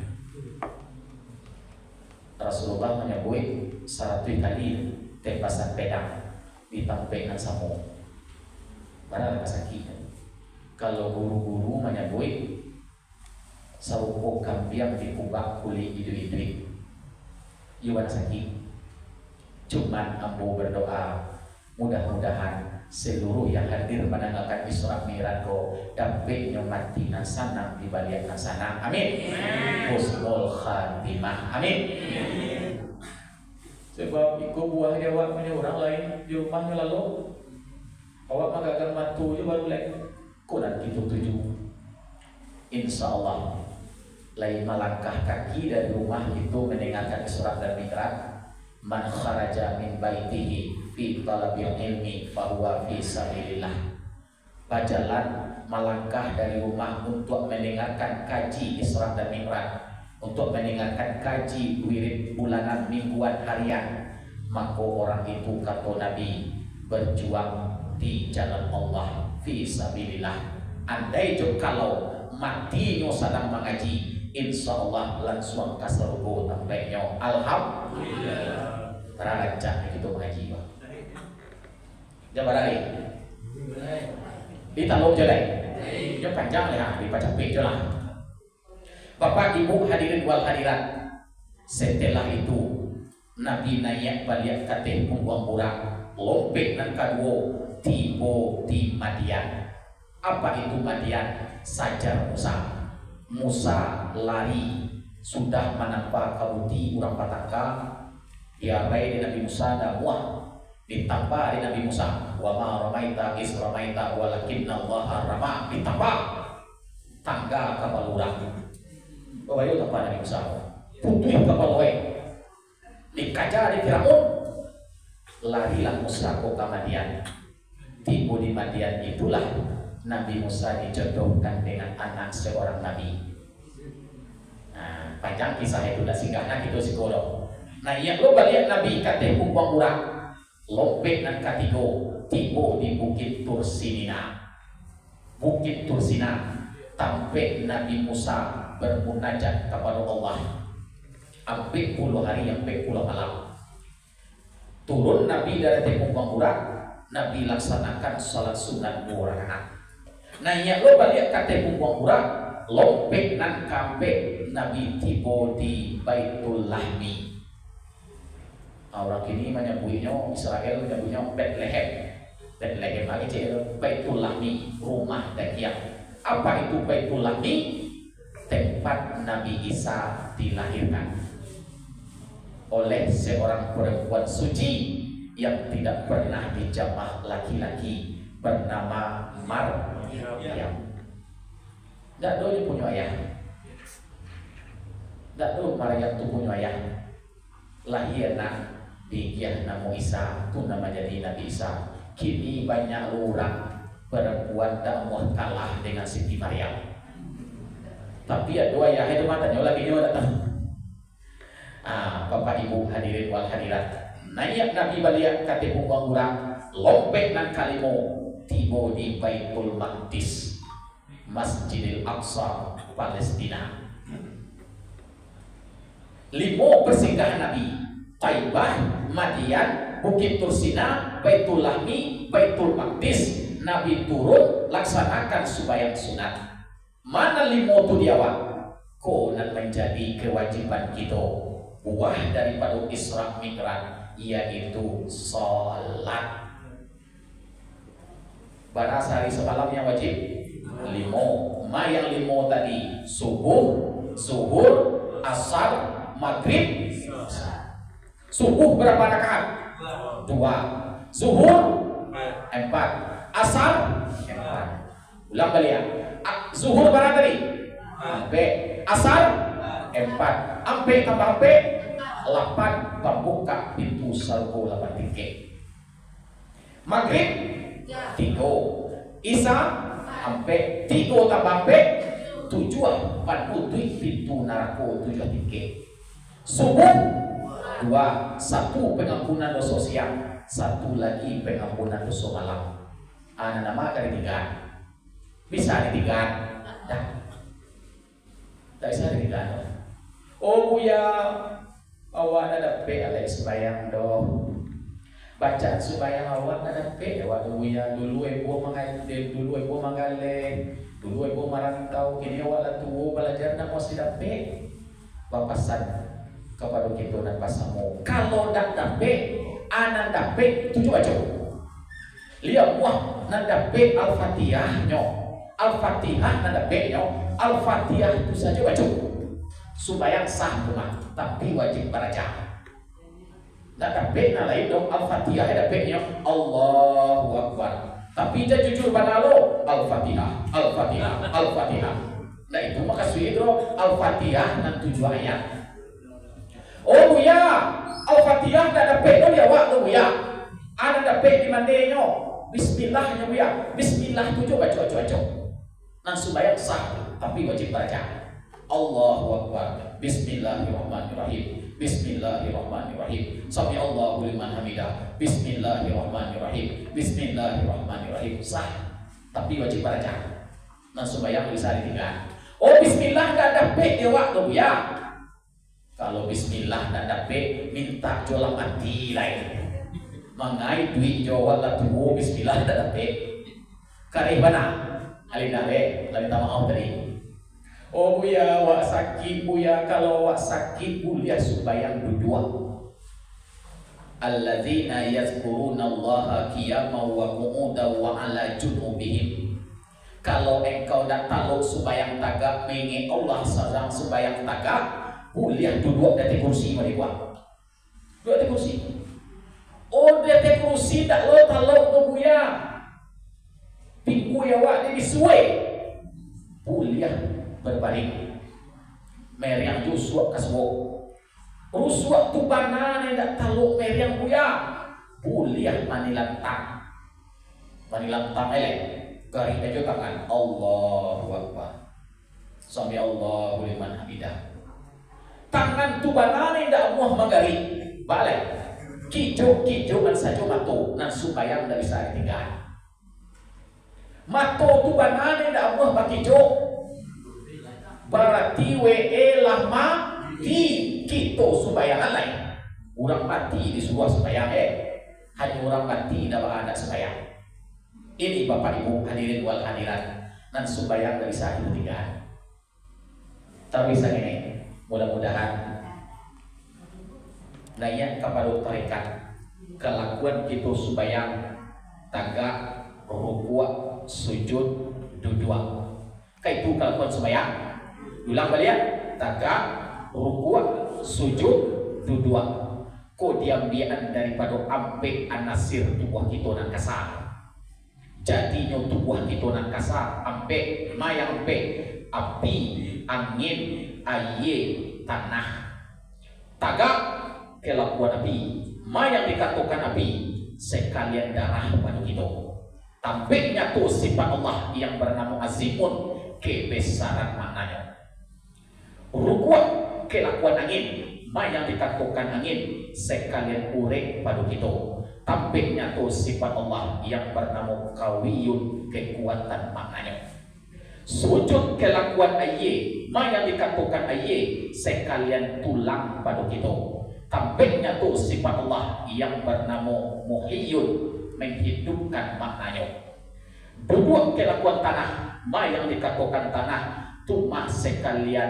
Rasulullah menyebut 100 kali tempasan pedang ditampaikan sama. Mana sakit? Kalau guru-guru menyebut saupok kambiang dikubak kulit hidup-hidup. Iwan sakit. Cuman ambo berdoa mudah-mudahan seluruh yang hadir mendengarkan Isra Mi'raj ko dapat mati nang sanang di balian nang sanang. Amin. Husnul khatimah. Amin. Sebab ikut buah jawab punya orang lain di rumahnya lalu awak mah gagal matu je baru lain. Kau dan kita tuju. insya Allah lain melangkah kaki dari rumah itu mendengarkan Isra dan Mi'raj. Man kharaja min baitihi fi talabil ilmi fahuwa fi sabilillah. Berjalan melangkah dari rumah untuk mendengarkan kaji Isra dan Mi'raj, untuk mendengarkan kaji wirid bulanan, mingguan, harian, maka orang itu kata Nabi berjuang di jalan Allah fi sabilillah. Andai jo kalau matinya sedang mengaji, insya Allah langsung ke surga tampaknya. Alhamdulillah. Terancam gitu mengaji pak. Jangan lagi. Di taluk je lah. Dia panjang lah, di pacapik je lah. Bapak Ibu hadirin wal hadirat, setelah itu Nabi naik balik katih punggung burak, lompat nan kedua tiba di Madian. Apa itu Madian? Sajar Musa. Musa lari sudah menampak kabuti orang pataka. Dia baik di Nabi Musa dan muah ditambah di Nabi Musa. Wa ma ramaita is ramaita walakinna Allah rama, ditambah tangga kapal urang. Bawa itu apa Nabi Musa? Putih kapal wae. Dikajar di Firaun. Larilah Musa ke Madian. Tiba di Madian itulah Nabi Musa dijodohkan dengan anak seorang Nabi. Nah, panjang kisah itu dah singgahna gitu psikolog. Nah, yang lo balik Nabi kata kumpang urang, lompat dan katigo tiba di Bukit Tursinina. Bukit Tursina, sampai Nabi Musa bermunajat kepada Allah. Sampai 10 hari, sampai 10 malam. Turun Nabi dari kumpang urang, Nabi laksanakan salat sunat 2 rakaat. Nah, yang lo balik kata kumpang urang, lompat dan kampe Nabi tiba di Baitul Lahmi. Orang kini menyebutnya Israel menyebutnya Bethlehem. Bethlehem lagi cek Baitul Lahmi, rumah Dakiah. Apa itu Baitul Lahmi? Tempat Nabi Isa dilahirkan oleh seorang perempuan suci yang tidak pernah dijamah laki-laki bernama Maryam. Tak tahu dia punya ayah. Tak tahu Maryam itu punya ayah. Lahirna bikiah nama Isa, itu nama jadi Nabi Isa. Kini banyak orang perempuan tak mau kalah dengan Siti Maryam. Tapi ya dua ayah itu matanya lagi dia datang. Bapak Ibu hadirin wal hadirat, naik Nabi balik kata punggung orang, lompat dan kalimo tiba di Baitul Maqdis, Masjidil Aqsa, Palestina. 5 persinggahan Nabi, Taibah, Madian, Bukit Tursina, Baitul Lahmi, Baitul Maqdis. Nabi turun laksanakan sembahyang sunat. Mana 5 itu diawak? Kau nak menjadi kewajiban kita. Buah daripada Isra Mi'raj yaitu salat. Pada hari semalam yang wajib 5. Ma yang 5 tadi subuh, zuhur, asar, maghrib. Subuh berapa rakaat? 2. Zuhur 4. Asar 4. Ulang balik. Zuhur berapa tadi? 4. Asar 4. Ampe tambah ampe 8. Membuka pintu surga 8 tinggi. Maghrib 3. Isya ampe 3 tambah ampe 7. Panutup pintu neraka 7 tinggi. Subuh 2. 1 pengampunan dosa siang, 1 lagi pengampunan dosa malam. Nama kali 3. Bisa di 3. Tak bisa di 3. Oh Buya, awak ada pe alai sembayang doh. Baca sembayang awak ada pe awak Buya. Dulu ibu mengaji, dulu ibu mengale, dulu ibu merantau. Kini awak lah tua belajar nak mesti dapat. Papasan kepada kita dan pasamu. Kalau tak dapat, anak dapat 7 aja. Lihat wah, nak dapat Al-Fatihahnya. Al-Fatihah nak dapatnya. Al-Fatihah itu saja baca. Supaya sah rumah, tapi wajib baca. Tak dapat nak lain dong. Al-Fatihah dapatnya Allahu Akbar. Tapi dia jujur pada Allah. Al-Fatihah, Al-Fatihah, Al-Fatihah. Nah itu maka suidro Al-Fatihah dan 7 ayat. Oh Buya, Al-Fatihah tak ada pek dia waktu Buya. Ada dapat di mandenya. Bismillahnya Buya. Bismillah itu coba. Nan sembahyang sah, tapi wajib baca. Allahu Akbar. Bismillahirrahmanirrahim. Bismillahirrahmanirrahim. Sami Allahu liman hamidah. Bismillahirrahmanirrahim. Bismillahirrahmanirrahim. Sah, tapi wajib baca. Nan sembahyang bisa ditinggal. Oh Bismillah tak ada pek dia waktu Buya. Kalau Bismillah tak ada pek, minta jolang mati lain. Mangai duit Jawa lah tuh Bismillah tak dapat. Kareh mana? Alin dapat, lain tak maaf tadi. Oh Buya, wak sakit Buya. Kalau wak sakit Buya sembahyang dua. Alladzina yazkuruna Allaha qiyaman wa qu'udan wa ala junubihim. Kalau engkau dak taluk sembahyang tagak mengi Allah sedang sembahyang tagak, Buya duduk di kursi mereka. Duduk di kursi. Oh dia teh kursi tak lo taluk tu Buya. Pinggu ya wak dia disuai. Buya berbaring. Meriang jusuk kaswo. Rusuk tu banana tak taluk meriang Buya. Buya manilantang. Manilantang elek. Garis aja tangan. Allahu Akbar. Sami Allahu liman hamidah. Tangan tu banana tak muah magari. Balik. Kijo-kijoan saja mato nan supaya tidak bisa ditinggal. Mato tu banane ndak buah bakijo. Berarti lah mati kita sembahyang lain. Orang mati di sebuah sembahyang hanya orang mati tidak ada sembahyang. Ini Bapak Ibu hadirin wal hadirat nan sembahyang tidak bisa ditinggal. Tapi bisa ini mudah-mudahan layak kepada tarekat kelakuan kita sembahyang tagak rukuk sujud duduk. Itu kelakuan sembahyang. Ulang balik tagak rukuk sujud duduk. Ko diambian daripada ampe anasir tubuh kita nan kasar. Jadinya tubuh kita nan kasar ampe mayang ampe api angin air tanah. Tagak kelakuan api, yang dikatakan api sekalian darah pada kita. Tampaknya tu sifat Allah yang bernama Azimun, kebesaran maknanya. Rukuk kelakuan angin, yang dikatakan angin sekalian urek pada kita. Tampaknya tu sifat Allah yang bernama Kawiyun, kekuatan maknanya. Sujud kelakuan aye, yang dikatakan aye sekalian tulang pada kita. Tampaknya tu sifat Allah yang bernama Muhyun, menghidupkan maknanya. Duduk kelakuan tanah, yang dikatakan tanah tumah sekalian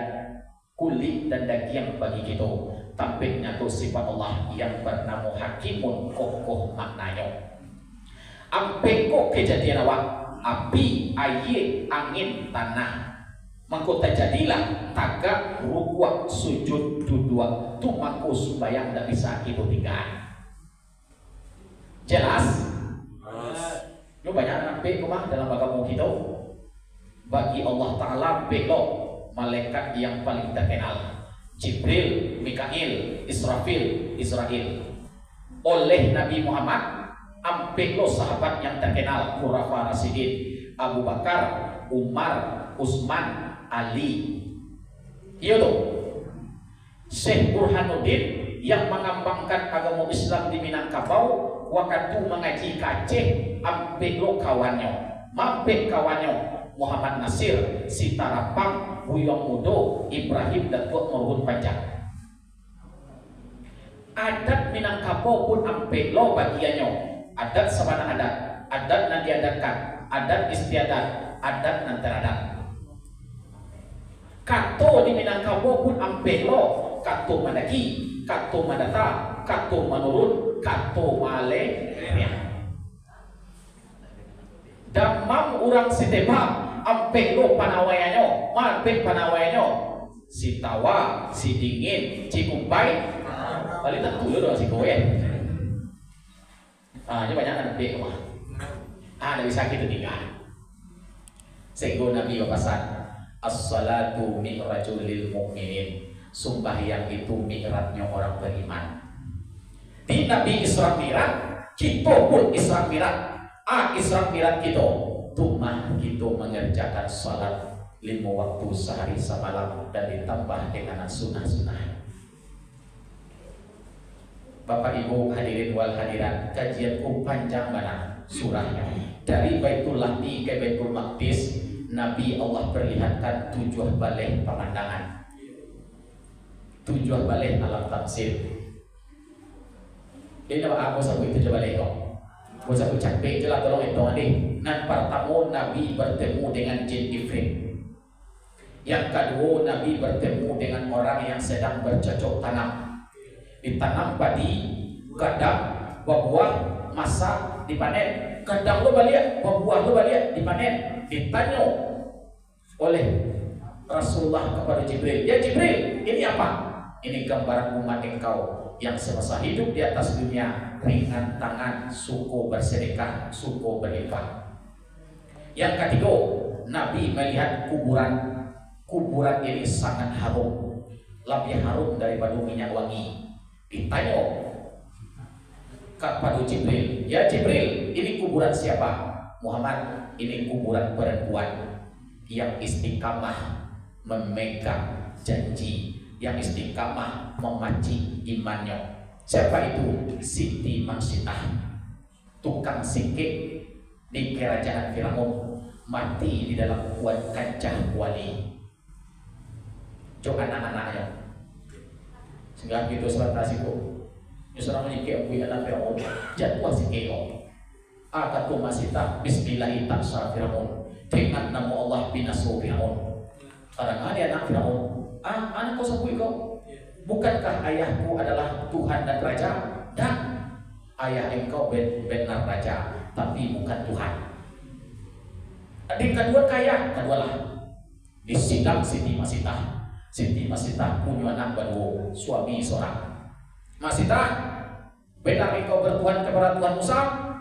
kulit dan daging bagi kita. Tampaknya tu sifat Allah yang bernama Hakimun, kokoh maknanya. Ampe kok kejadian awak api, air, angin, tanah. Mangko terjadilah tagak rukuk sujud duduk tu mangko sembahyang tidak bisa kita tinggal. Jelas? Lu banyak nampak rumah dalam agama kita. Bagi Allah Ta'ala belo malaikat yang paling terkenal, Jibril, Mikail, Israfil, Israel. Oleh Nabi Muhammad ampelo sahabat yang terkenal, Khulafaur Rasyidin, Abu Bakar, Umar, Utsman, Ali. Iya tuh Syekh Burhanuddin yang mengembangkan agama Islam di Minangkabau waktu mengaji Aceh ampe lo kawannya mampir kawannya Muhammad Nasir, Sitarapang, Buyong Mudo, Ibrahim dan Tuak Merhun Panjang. Adat Minangkabau pun ampe lo bagiannya. Adat sabana adat nan diadakan, adat istiadat, adat nan teradat. Kato di Minangkabau pun ampelo, kato madaki, kato madata, kato menurun, kato male. Damam orang setebak ampelo panawayanyo, mampir panawayanyo, si tawa, si dingin, si kumpai, paling tak dulu dong si kowe. Ini banyak nanti mah. Dari sakit tinggal. Sehingga Nabi berpesan, As-salatu mi'rajul lil mu'minin. Sembahyang itu mi'rajnya orang beriman. Di Nabi Isra Mi'raj, kita pun Isra Mi'raj. Isra Mi'raj kita tumah kita mengerjakan salat 5 waktu sehari semalam dan ditambah dengan sunnah-sunnah. Bapak Ibu hadirin wal hadirat, kajianku panjang mana surahnya. Dari Baitul Lahmi ke Baitul Maqdis, Nabi Allah perlihatkan 7 balik pemandangan, 7 balik alam tafsir. Ini apa aku sabu itu coba lihat. Aku sabu capek je lah, tolong hitung adik. Nan pertama Nabi bertemu dengan jin ifrit. Yang kedua Nabi bertemu dengan orang yang sedang bercocok tanam. Ditanam padi, kadang buah masak dipanen, kadang lo balik buah lo balik dipanen. Ditanya oleh Rasulullah kepada Jibril, ya Jibril, ini apa? Ini gambaran umat engkau yang semasa hidup di atas dunia ringan tangan, suku bersedekah, suku berinfak. Yang ketiga, Nabi melihat kuburan ini sangat harum, lebih harum daripada minyak wangi. Ditanya kepada Jibril, ya Jibril, ini kuburan siapa? Muhammad, ini kuburan perempuan yang istiqamah memegang janji, yang istiqamah memaci imannya. Siapa itu? Siti Mansitah, tukang singkik di kerajaan Firaun, mati di dalam kuat kancah wali. Coba anak-anaknya sehingga gitu sebatas itu nyusul menyingkik aku anak Firaun jatuh singkik. Kata Mansitah, bismillahi ta'sa Firaun, dengan nama Allah binasu Firaun. Kadang ada anak Firaun, anak kau sabui kau, bukankah ayahku adalah Tuhan dan Raja? Dan ayah engkau benar Raja, tapi bukan Tuhan. Adik kedua kaya, kedualah di sidang Siti Mansitah. Siti Mansitah punya anak baru, suami seorang. Mansitah, benar engkau bertuhan kepada Tuhan Musa?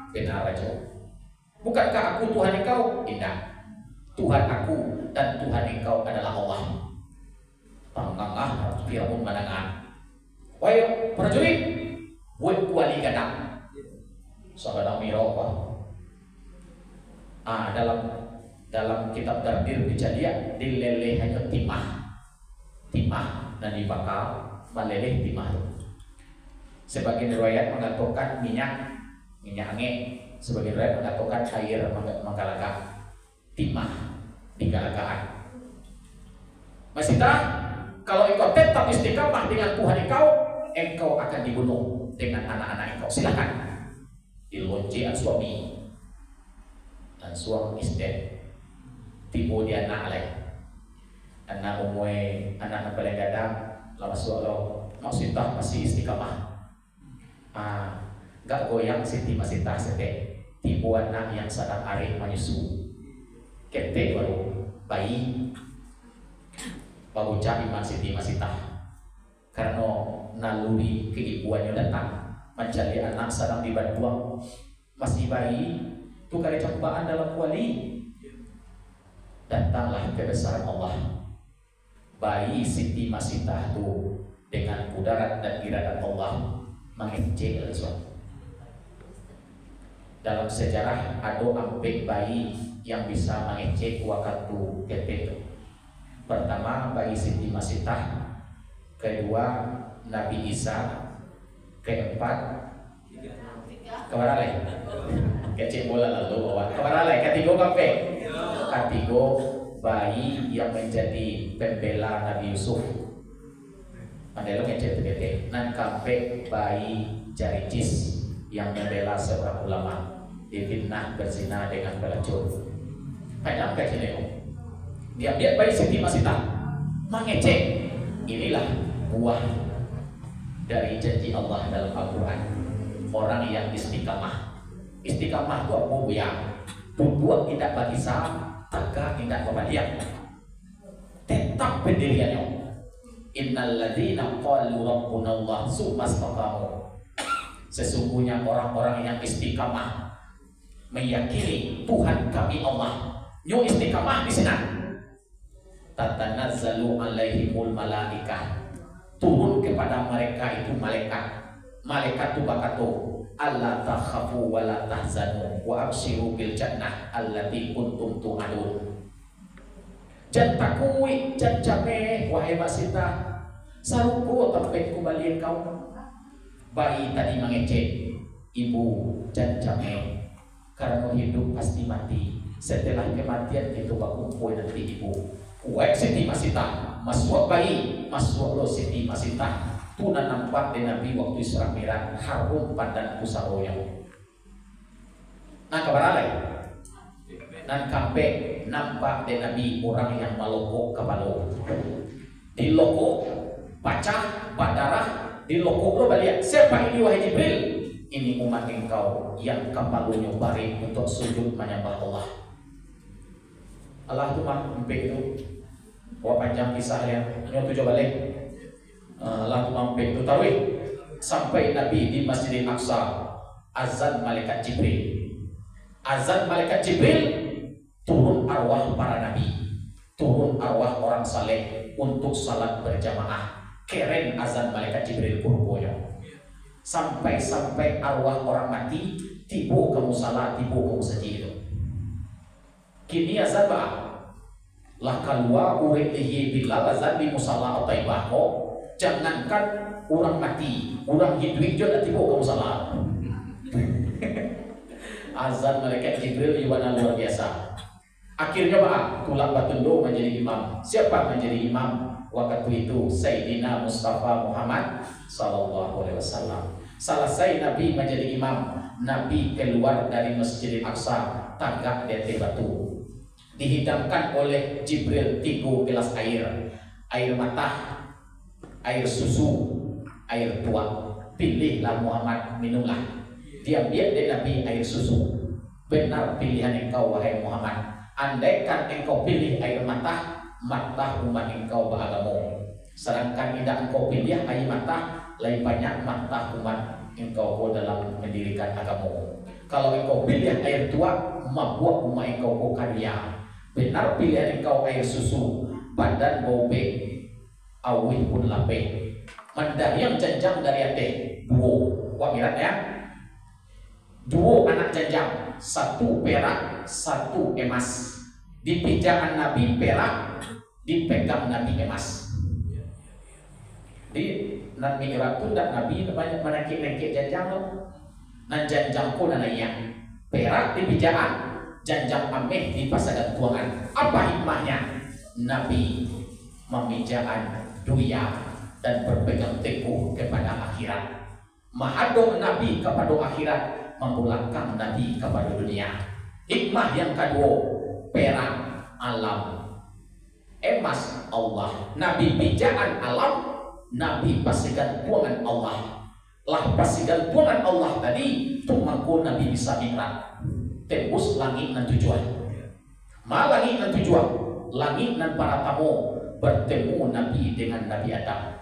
Benar Raja. Bukankah aku Tuhan engkau? Tidak. Tuhan aku dan Tuhan engkau adalah Allah. Panggangah Firaun manangan. Wahai prajurit, buat kuali gadang. Sahabat Mirawah. Dalam kitab Dardir Bijadiyah dileleh hanya timah dan dibakar meleleh timah. Sebagian riwayat mengatakan minyak angin, sebagian riwayat mengatakan air menggalakkan, timah digalakan. Maksudnya kalau engkau tetap istiqamah dengan Tuhan engkau akan dibunuh dengan anak-anak engkau. Silakan dilonci suami dan suami istri. Tibo dia anak lain, anak umwe, anak paling gadang, lawas walau Mansitah masih istiqamah. Gak goyang Siti Mansitah sete. Tibo anak yang sedang arif menyusu. Kete baru bayi Pabuca iman Siti Mansitah karena naluri keibuannya datang mencari anak sedang dibantuan masih bayi itu kali cobaan dalam wali. Datanglah kebesaran Allah. Bayi Siti Mansitah itu dengan kudarat dan iradat Allah mengejek sesuatu. Dalam sejarah ada ampek bayi yang bisa mengejek waktu kete. Pertama bayi Siti Mansitah, kedua Nabi Isa, keempat kemana lagi? Kecil bola lalu bawa kemana lagi? Ketiga kape? Ketiga bayi yang menjadi pembela Nabi Yusuf. Mandelo ngecek tete. Nan kape bayi Jaricis yang membela seorang ulama difitnah berzina dengan pelacur. Banyak kecil diambil bayi Siti Mansitah mengecek. Inilah buah dari janji Allah dalam Al-Quran. Orang yang istiqamah. Istiqamah itu apa ya? Berbuat tidak bagisa, tegak tidak kebalian. Tetap pendiriannya. Innal ladzina qalu rabbuna Allah tsumma istaqamu. Sesungguhnya orang-orang yang istiqamah meyakini Tuhan kami Allah. Nyo istiqamah di sini. tatanazzalu alaihimul malaikah, turun kepada mereka itu malaikat tu bakato alla takhafu wa la tahzanu wa abshiru bil jannah allati kuntum tu'adun. Jan takui jan capek wahai masita saruko tempat kembali kau. Bayi tadi mengecek, ibu jan capek karena hidup pasti mati. Setelah kematian itu bakumpul nanti ibu. Uek Siti Masita masuk bayi masuk lo Siti Masita. Tuna nampak di Nabi waktu Isra Mi'raj harum padan kusaroyo. Nah kabar alai. Nan kampe nampak di Nabi orang yang maloko kabalo. Di loko pacah badarah di loko lo balik. Siapa ini wahai Jibril? Ini umat engkau yang kapalunya bari untuk sujud menyembah Allah. Allah tu mah empe itu. Bawa panjang kisahnya. Hanya tujuh balik. Allah tu mah empe itu taruh sampai Nabi di Masjidil Aqsa azan malaikat Jibril. Azan malaikat Jibril, turun arwah para nabi, turun arwah orang saleh untuk salat berjamaah. Keren azan malaikat Jibril kurboyo. Sampai arwah orang mati tibu kamu salat, tibu kamu sajid. Kini azan ba lah kalwa urip dihi bilal azan di musalla Taibah kok. Jangankan orang mati, orang hidup juga tibu kamu salat. Azan malaikat Jibril iwana luar biasa. Akhirnya Pak tulak batundo menjadi imam. Siapa menjadi imam? Waktu itu Sayyidina Mustafa Muhammad sallallahu alaihi wasallam. Selesai Nabi menjadi imam, Nabi keluar dari Masjidil Aqsa, tagak di atas batu. Dihidangkan oleh Jibril 3 gelas air mata, air susu, air tua. Pilihlah Muhammad, minumlah. Diambil dari Nabi air susu. Benar pilihan engkau wahai Muhammad. Andaikan engkau pilih air mata umat engkau beragama. Sedangkan tidak engkau pilih air mata, lebih banyak mata umat engkau dalam mendirikan agama. Kalau engkau pilih air tua, membuat umat engkau karya. Benar pilihan engkau air susu, badan bobek, awih pun lapeh. Mendahyang janjang dari ate, duo. Wah mirat ya. Duo anak janjang, 1 perak, 1 emas. Di pijakan Nabi perak, dipegang Nabi emas. Di Nabi Mi'raj tu dak Nabi banyak menakik-nakik janjang lo. Nan janjang pun anaknya perak di pijakan, janjang ameh di pasangan tuangan. Apa hikmahnya? Nabi memijakan dunia dan berpegang teguh kepada akhirat. Mahadong Nabi kepada akhirat, membelakang Nabi kepada dunia. Hikmah yang kedua, perak alam, emas Allah. Nabi pijakan alam, Nabi pastikan tuangan Allah. Lah pastikan tuangan Allah tadi, tumaku Nabi bisa Mi'raj, tembus langit dan tujuan. Langit dan tujuan, langit dan para tamu bertemu Nabi dengan Nabi Adam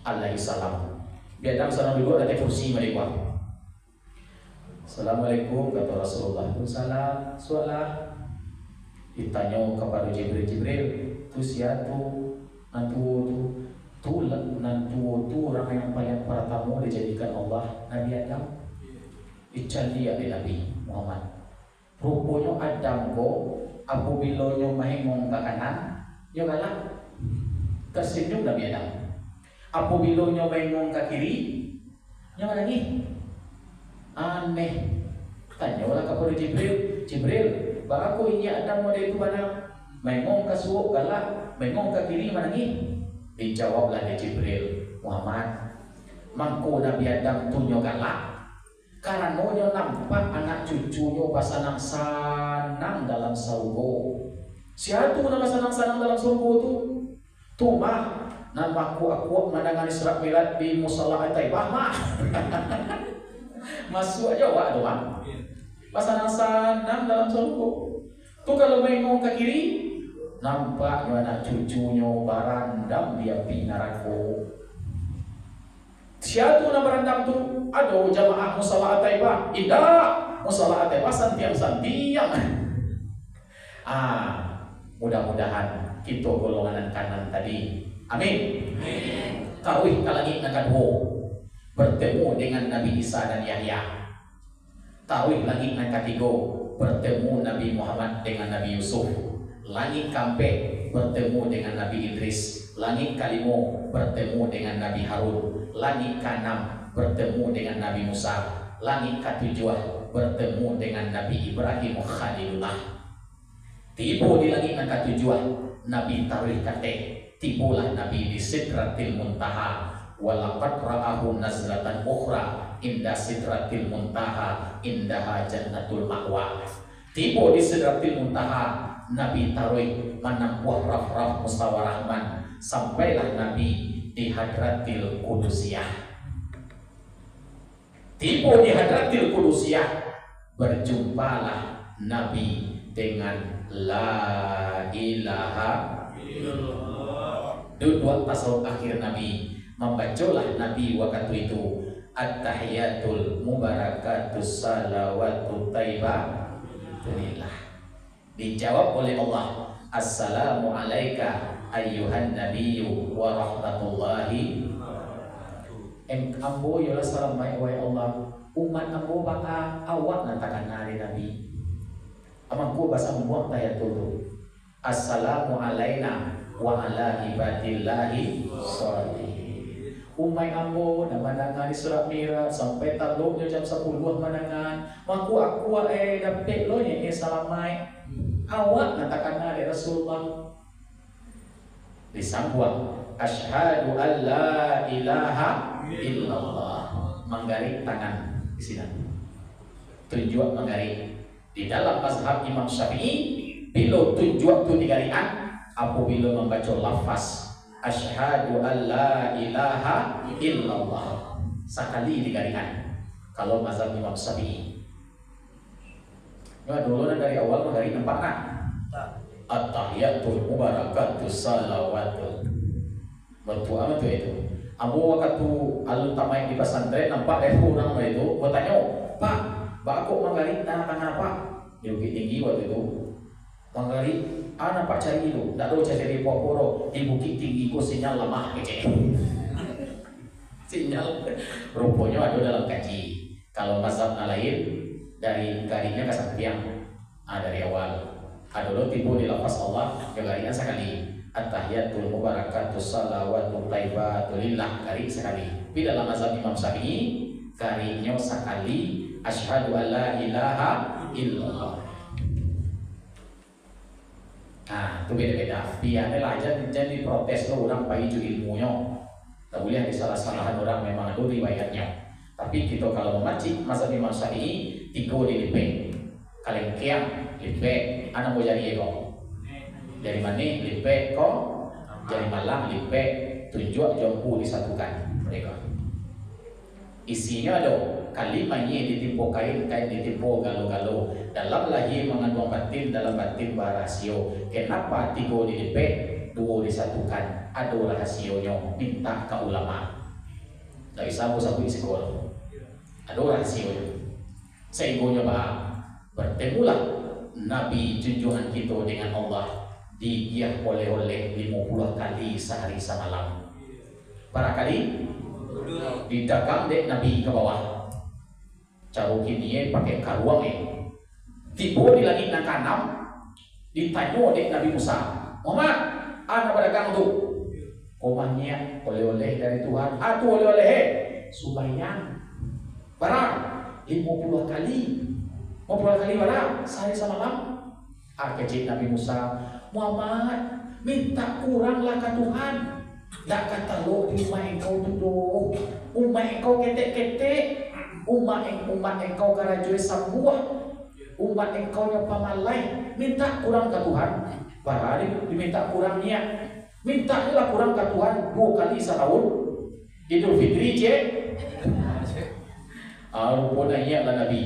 alaihissalam. Nabi Adam salam dulu ada kursi mereka. Assalamualaikum kata Rasulullah. Salam sualah. Ditanya kepada Jibril, tu siapa nantu orang yang paling para tamu dijadikan Allah Nabi Adam. Ican dia di Nabi Muhammad. Rupanya Adam ko apabila nyo mahingong ke kanan, nyo galak. Tersenyum Nabi Adam. Apabila nyo mahingong ke kiri, nyo lagi. Aneh. Tanyalah kepada Jibril, bagaimana ini Adam model itu mana? Mahingong ke suuk galak, mahingong ke kiri mana ni? Dijawablah dari Jibril, Muhammad, mangko Nabi Adam tu nyo galak. Karena nyo nampak anak cucunya pasanang-sanang dalam surga. Siapa nama sanang-sanang dalam surga tu? Tu mah namaku aku mendengar Isra Mi'raj di musalla Taibah mah. Masuk aja wak doang. Pasanang-sanang dalam surga. Tu kalau mengong ke kiri, nampaknya anak cucunya barandam di api neraka. Siapa nak berandam tu? Aduh jamaah musalla Taibah. Indah musalla Taibah santiang-santiang. Mudah-mudahan kita golongan kanan tadi. Amin. Taruh ke langit nak bertemu dengan Nabi Isa dan Yahya. Taruh langit nak ketiga bertemu Nabi Muhammad dengan Nabi Yusuf. Langit keempat bertemu dengan Nabi Idris. Langit kelima bertemu dengan Nabi Harun. Langit keenam bertemu dengan Nabi Musa. Langit ketujuh bertemu dengan Nabi Ibrahim Khalilullah. Tiba di langit yang ketujuh, Nabi taruh kate, tibalah Nabi di Sidratil Muntaha. Walaqad ra'ahu nazlatan ukhra inda Sidratil Muntaha indaha jannatul ma'wa. Tiba di Sidratil Muntaha, Nabi taruh menempuh raf-raf mustawarahman, sampailah Nabi di Hadratil Qudusiyah. Tiba di Hadratil Qudusiyah, berjumpalah Nabi dengan La ilaha illallah. Dua tasawuf akhir Nabi, membacalah Nabi waktu itu at-tahiyatul mubarakatus salawatut thayyibah lillah. Dijawab oleh Allah, assalamu alayka ayyuhan nabiyyu wa rahmatullahi. Ambo ya salam wa Allah, umat ambo baka awak natakan hari Nabi. Amangku bahasa membuang tayatul dulu. Assalamu alaina wa ala ibadillahi sholihin. Umay ambo na manangan di surat Mira sampai taduknya jam 10 manangan. Maku aku dapet lo yang salamai. Awak natakan dari Rasulullah. Disambung asyhadu an la ilaha illallah. Menggarik tangan di sini. Tunjuk menggarik. Di dalam mazhab Imam Syafi'i, bila tunjuk tu digarikan apabila membaca lafaz asyhadu an la ilaha illallah sekali digarikan. Kalau mazhab Imam Syafi'i, ya dulu dari awal mengarik nampak kan? At-tahiyatul mubarakatus salawatul. Betul amat tu itu. Ambo waktu alun tamai di pesantren nampak dari orang itu, bertanya, Pak, Bakok manggarik tangan apa? Di Bukit Tinggi waktu itu. Manggarik, anak pak cari itu. Tak tahu cari pokoro di Bukit Tinggi kok sinyal lemah kece. Sinyal rupanya ada dalam kaji. Kalau mazhab lain dari garingnya ke samping. Dari awal. Ada lo tipu di lafaz Allah yang garingnya sekali. At-tahiyatul mubarakatus salawatul thayyibatul lillah garing sekali. Tapi dalam mazhab Imam Syafi'i garingnya sekali. Asyhadu an la ilaha illallah. Nah, itu beda-beda. Biarnya lah aja jadi protes lo orang baju ilmunya. Tak boleh disalah-salahan orang memang itu riwayatnya. Tapi kita kalau membaca mazhab Imam Syafi'i, tiga di lipe. Kalian kiam lipe, anak mau jadi ego. Dari mana lipe kok? Dari Malang lipe, tunjuk jompu disatukan mereka. Isinya ada kalimahnya ditimpo kain ditimpo galo-galo. Dalam lagi mengandung batin, dalam batin berahasio. Kenapa tiga dilipet, dua disatukan? Ada rahasionya. Minta ke ulama. Dari sabu-sabu isi sekolah. Ada rahasionya. Sehingga bertemulah Nabi junjungan kita dengan Allah. Digiah oleh-oleh 50 kali sehari semalam. Barangkali didagang dek Nabi ke bawah. Cara kini pakai karuang tiba di langit yang kanan ditanya dek Nabi Musa, Muhammad, anak berdagang tu omahnya oleh-oleh dari Tuhan. Aku oleh-oleh subayang barang 50 kali barang sehari semalam. Kecil Nabi Musa, Muhammad minta kuranglah ke Tuhan. Tak kata lo di rumah engkau duduk, rumah engkau ketek-ketek, umat engkau garajui sambuah, umat engkau yang pamalai, minta kurang ke Tuhan. Padahal diminta kurangnya, minta lah kurang ke Tuhan 2 kali setahun. Idul Fitri je. Rupanya lah Nabi.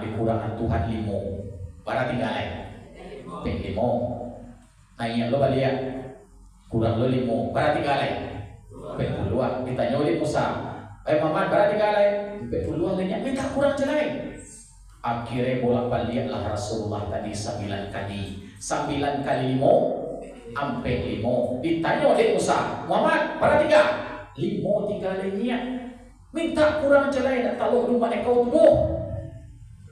Dikurangan Tuhan 5. Barang tinggal lain. 5. Nanya lo balik. Kurang lo 5. Barang tinggal lain. 40. Ditanya oleh Musa. Muhammad barang tinggal lain. 40 lainnya minta kurang je lain. Akhirnya bolak-balik lah Rasulullah tadi 9 kali. 9 kali 5 ampe 5. Ditanya oleh Musa, Muhammad, pada 3. 5 3 lainnya. Minta kurang celai nak taruh rumah engkau tubuh.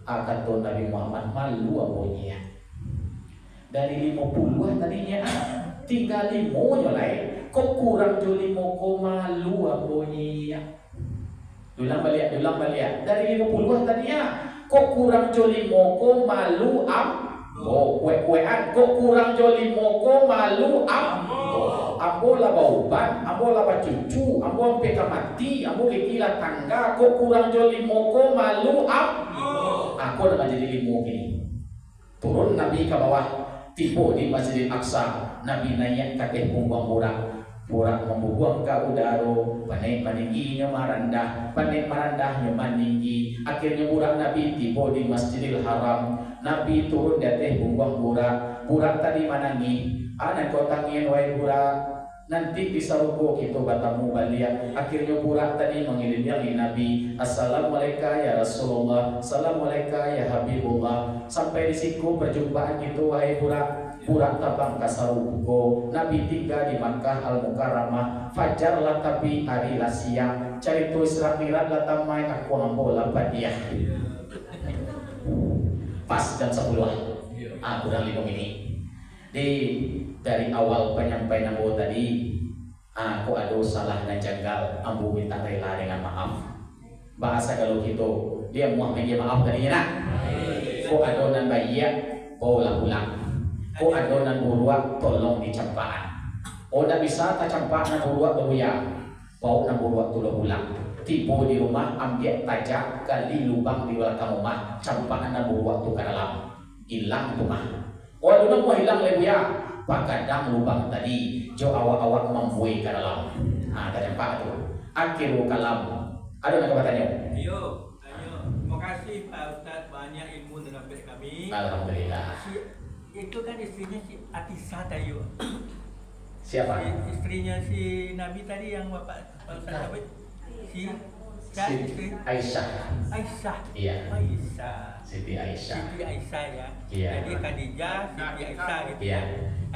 Kata Nabi Muhammad, malu amonya. Dari 50 tadinya tinggal 5 lain. Kok kurang jo 5 ko malu amonya. Ulang balik. Dari 50 tadinya kok kurang jo 5 ko malu kue-kuean. Kok kurang jo 5 ko malu ambo lah bauban, ambo lah cucu, ambo ampe mati, ambo kekila tangga. Kok kurang jo 5 ko malu aku dah jadi 5 gini. Turun Nabi ke bawah, tiba di Masjidil Aqsa. Nabi naik ke punggung Burak membuang ke udara, panik meningginya merendah, panik merendahnya meninggi. Akhirnya burak Nabi tiba di Masjidil Haram. Nabi turun di atas punggung Burak tadi menangi. Anak kau tangin wahai Burak, nanti bisa ruko kita batamu balik. Akhirnya Burak tadi mengiringi Nabi. Assalamualaikum ya Rasulullah, Assalamualaikum ya Habibullah. Sampai di siku perjumpaan itu wahai Burak. Burak tabang kasaruko. Nabi tinggal di Makkah Al-Mukarramah. Fajar lah tapi hari lah siang. Cari tu Isra Mi'raj lah tamai aku ambo lah dia. Pas jam 10. Kurang 5 menit. Dari awal penyampaian ambo tadi, aku ada salah dan janggal. Ambo minta rela dengan maaf. Bahasa kalau gitu, dia mau media maaf tadinya nak. Kok adonan bayi pulang. Kok adonan buruak tolong dicampaan. Dah bisa tak campaan buruak beruya. Bau nan buruak tu pulang. Tipu di rumah ambil tajak kali lubang di belakang rumah. Campaan nan buruak tu ke dalam. Hilang rumah. Adonan mau hilang lebuya. Pakadang lubang tadi. Jo awak-awak membuai ke dalam. Tak campak tu. Akhirul kalam. Ada nak katanya?
Ayo. Terima kasih Pak Ustaz, banyak ilmu dapat kami.
Alhamdulillah.
Itu kan istrinya si Atisa tadi.
Siapa?
Istrinya si Nabi tadi yang Bapak Ustaz apa? Si
Aisyah. Iya.
Aisyah.
Siti Aisyah.
Siti Aisyah ya.
Iya.
Jadi Khadijah, Siti Aisyah gitu.
Iya.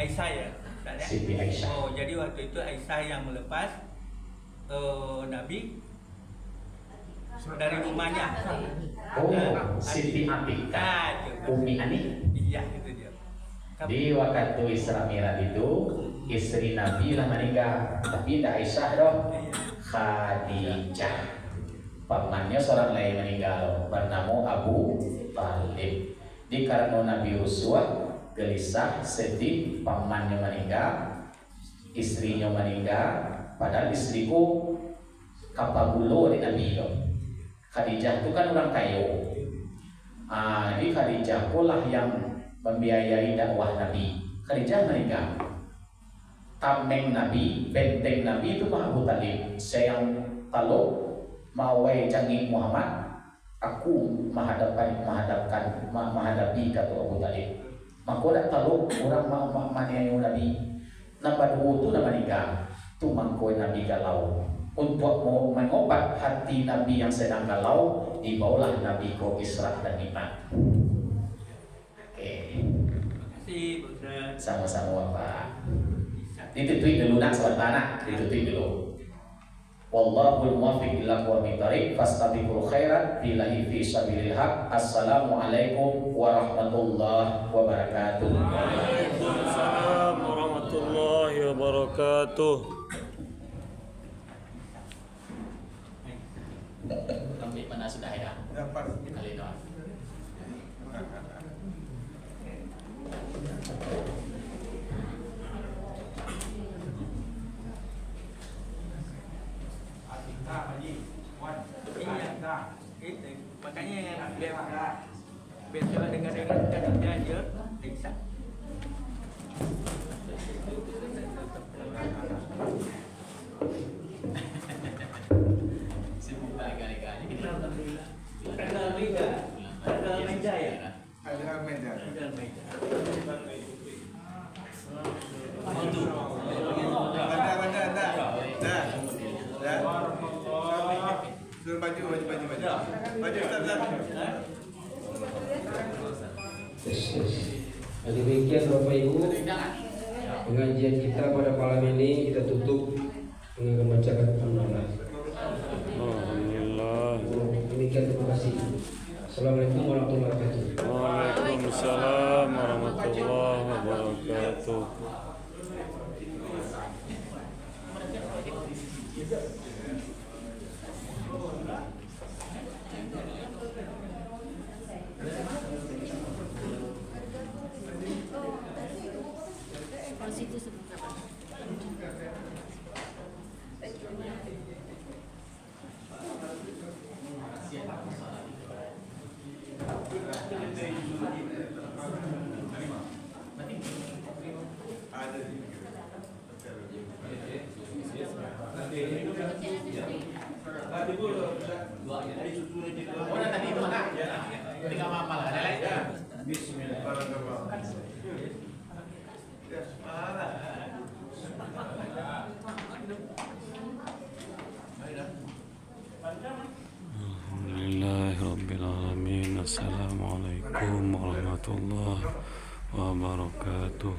Aisyah ya. Ustaz, ya?
Siti Aisyah.
Oh, jadi waktu itu Aisyah yang melepas Nabi dari rumahnya.
Siti Atika. Umi Ani.
Iya, itu dia.
Di waktu Isra Mi'raj itu istri Nabi lah meninggal, tapi tidak Aisyah dong. Khadijah. Pamannya seorang lain meninggal bernama Abu Talib. Di karena Nabi Uswah gelisah sedih pamannya meninggal, istrinya meninggal, padahal istriku kapabulo di Nabi dong. Khadijah itu kan orang kaya. Ini Khadijah pula yang membiayai dakwah Nabi. Khadijah meninggal. Tameng Nabi, benteng Nabi itu Abu Talib. Saya yang taluk mawai canggih Muhammad. Aku menghadapi kata Abu Talib. Maka tak taluk orang maniayu Nabi. Nampak dua itu nama meninggal. Tu mangkoi Nabi galau. Untuk mau mengobat hati Nabi yang sedang galau, dibawalah Nabi ke Isra dan Mi'raj. Sama-sama Bapak. Ditutui dulu nak sebentar nak, ditutui dulu. Wallahul muwaffiq ila aqwamit thariq fastabiqul khairat billahi fi sabilil haq. Assalamualaikum warahmatullahi wabarakatuh.
Waalaikumsalam warahmatullahi wabarakatuh.
Sampai mana sudah ya? Kali ini.
Makanya biar dengan Khadijah dia Aisyah.
Baju Ustaz.
Nah, demikian Bapak Ibu, pengajian kita pada malam ini kita tutup dengan membacakan alhamdulillah.
Alhamdulillah.
Demikian, terima kasih. Assalamualaikum warahmatullahi wabarakatuh.
Waalaikumsalam warahmatullahi wabarakatuh. Alhamdulillahirrabbilalamin. Assalamualaikum warahmatullahi wabarakatuh.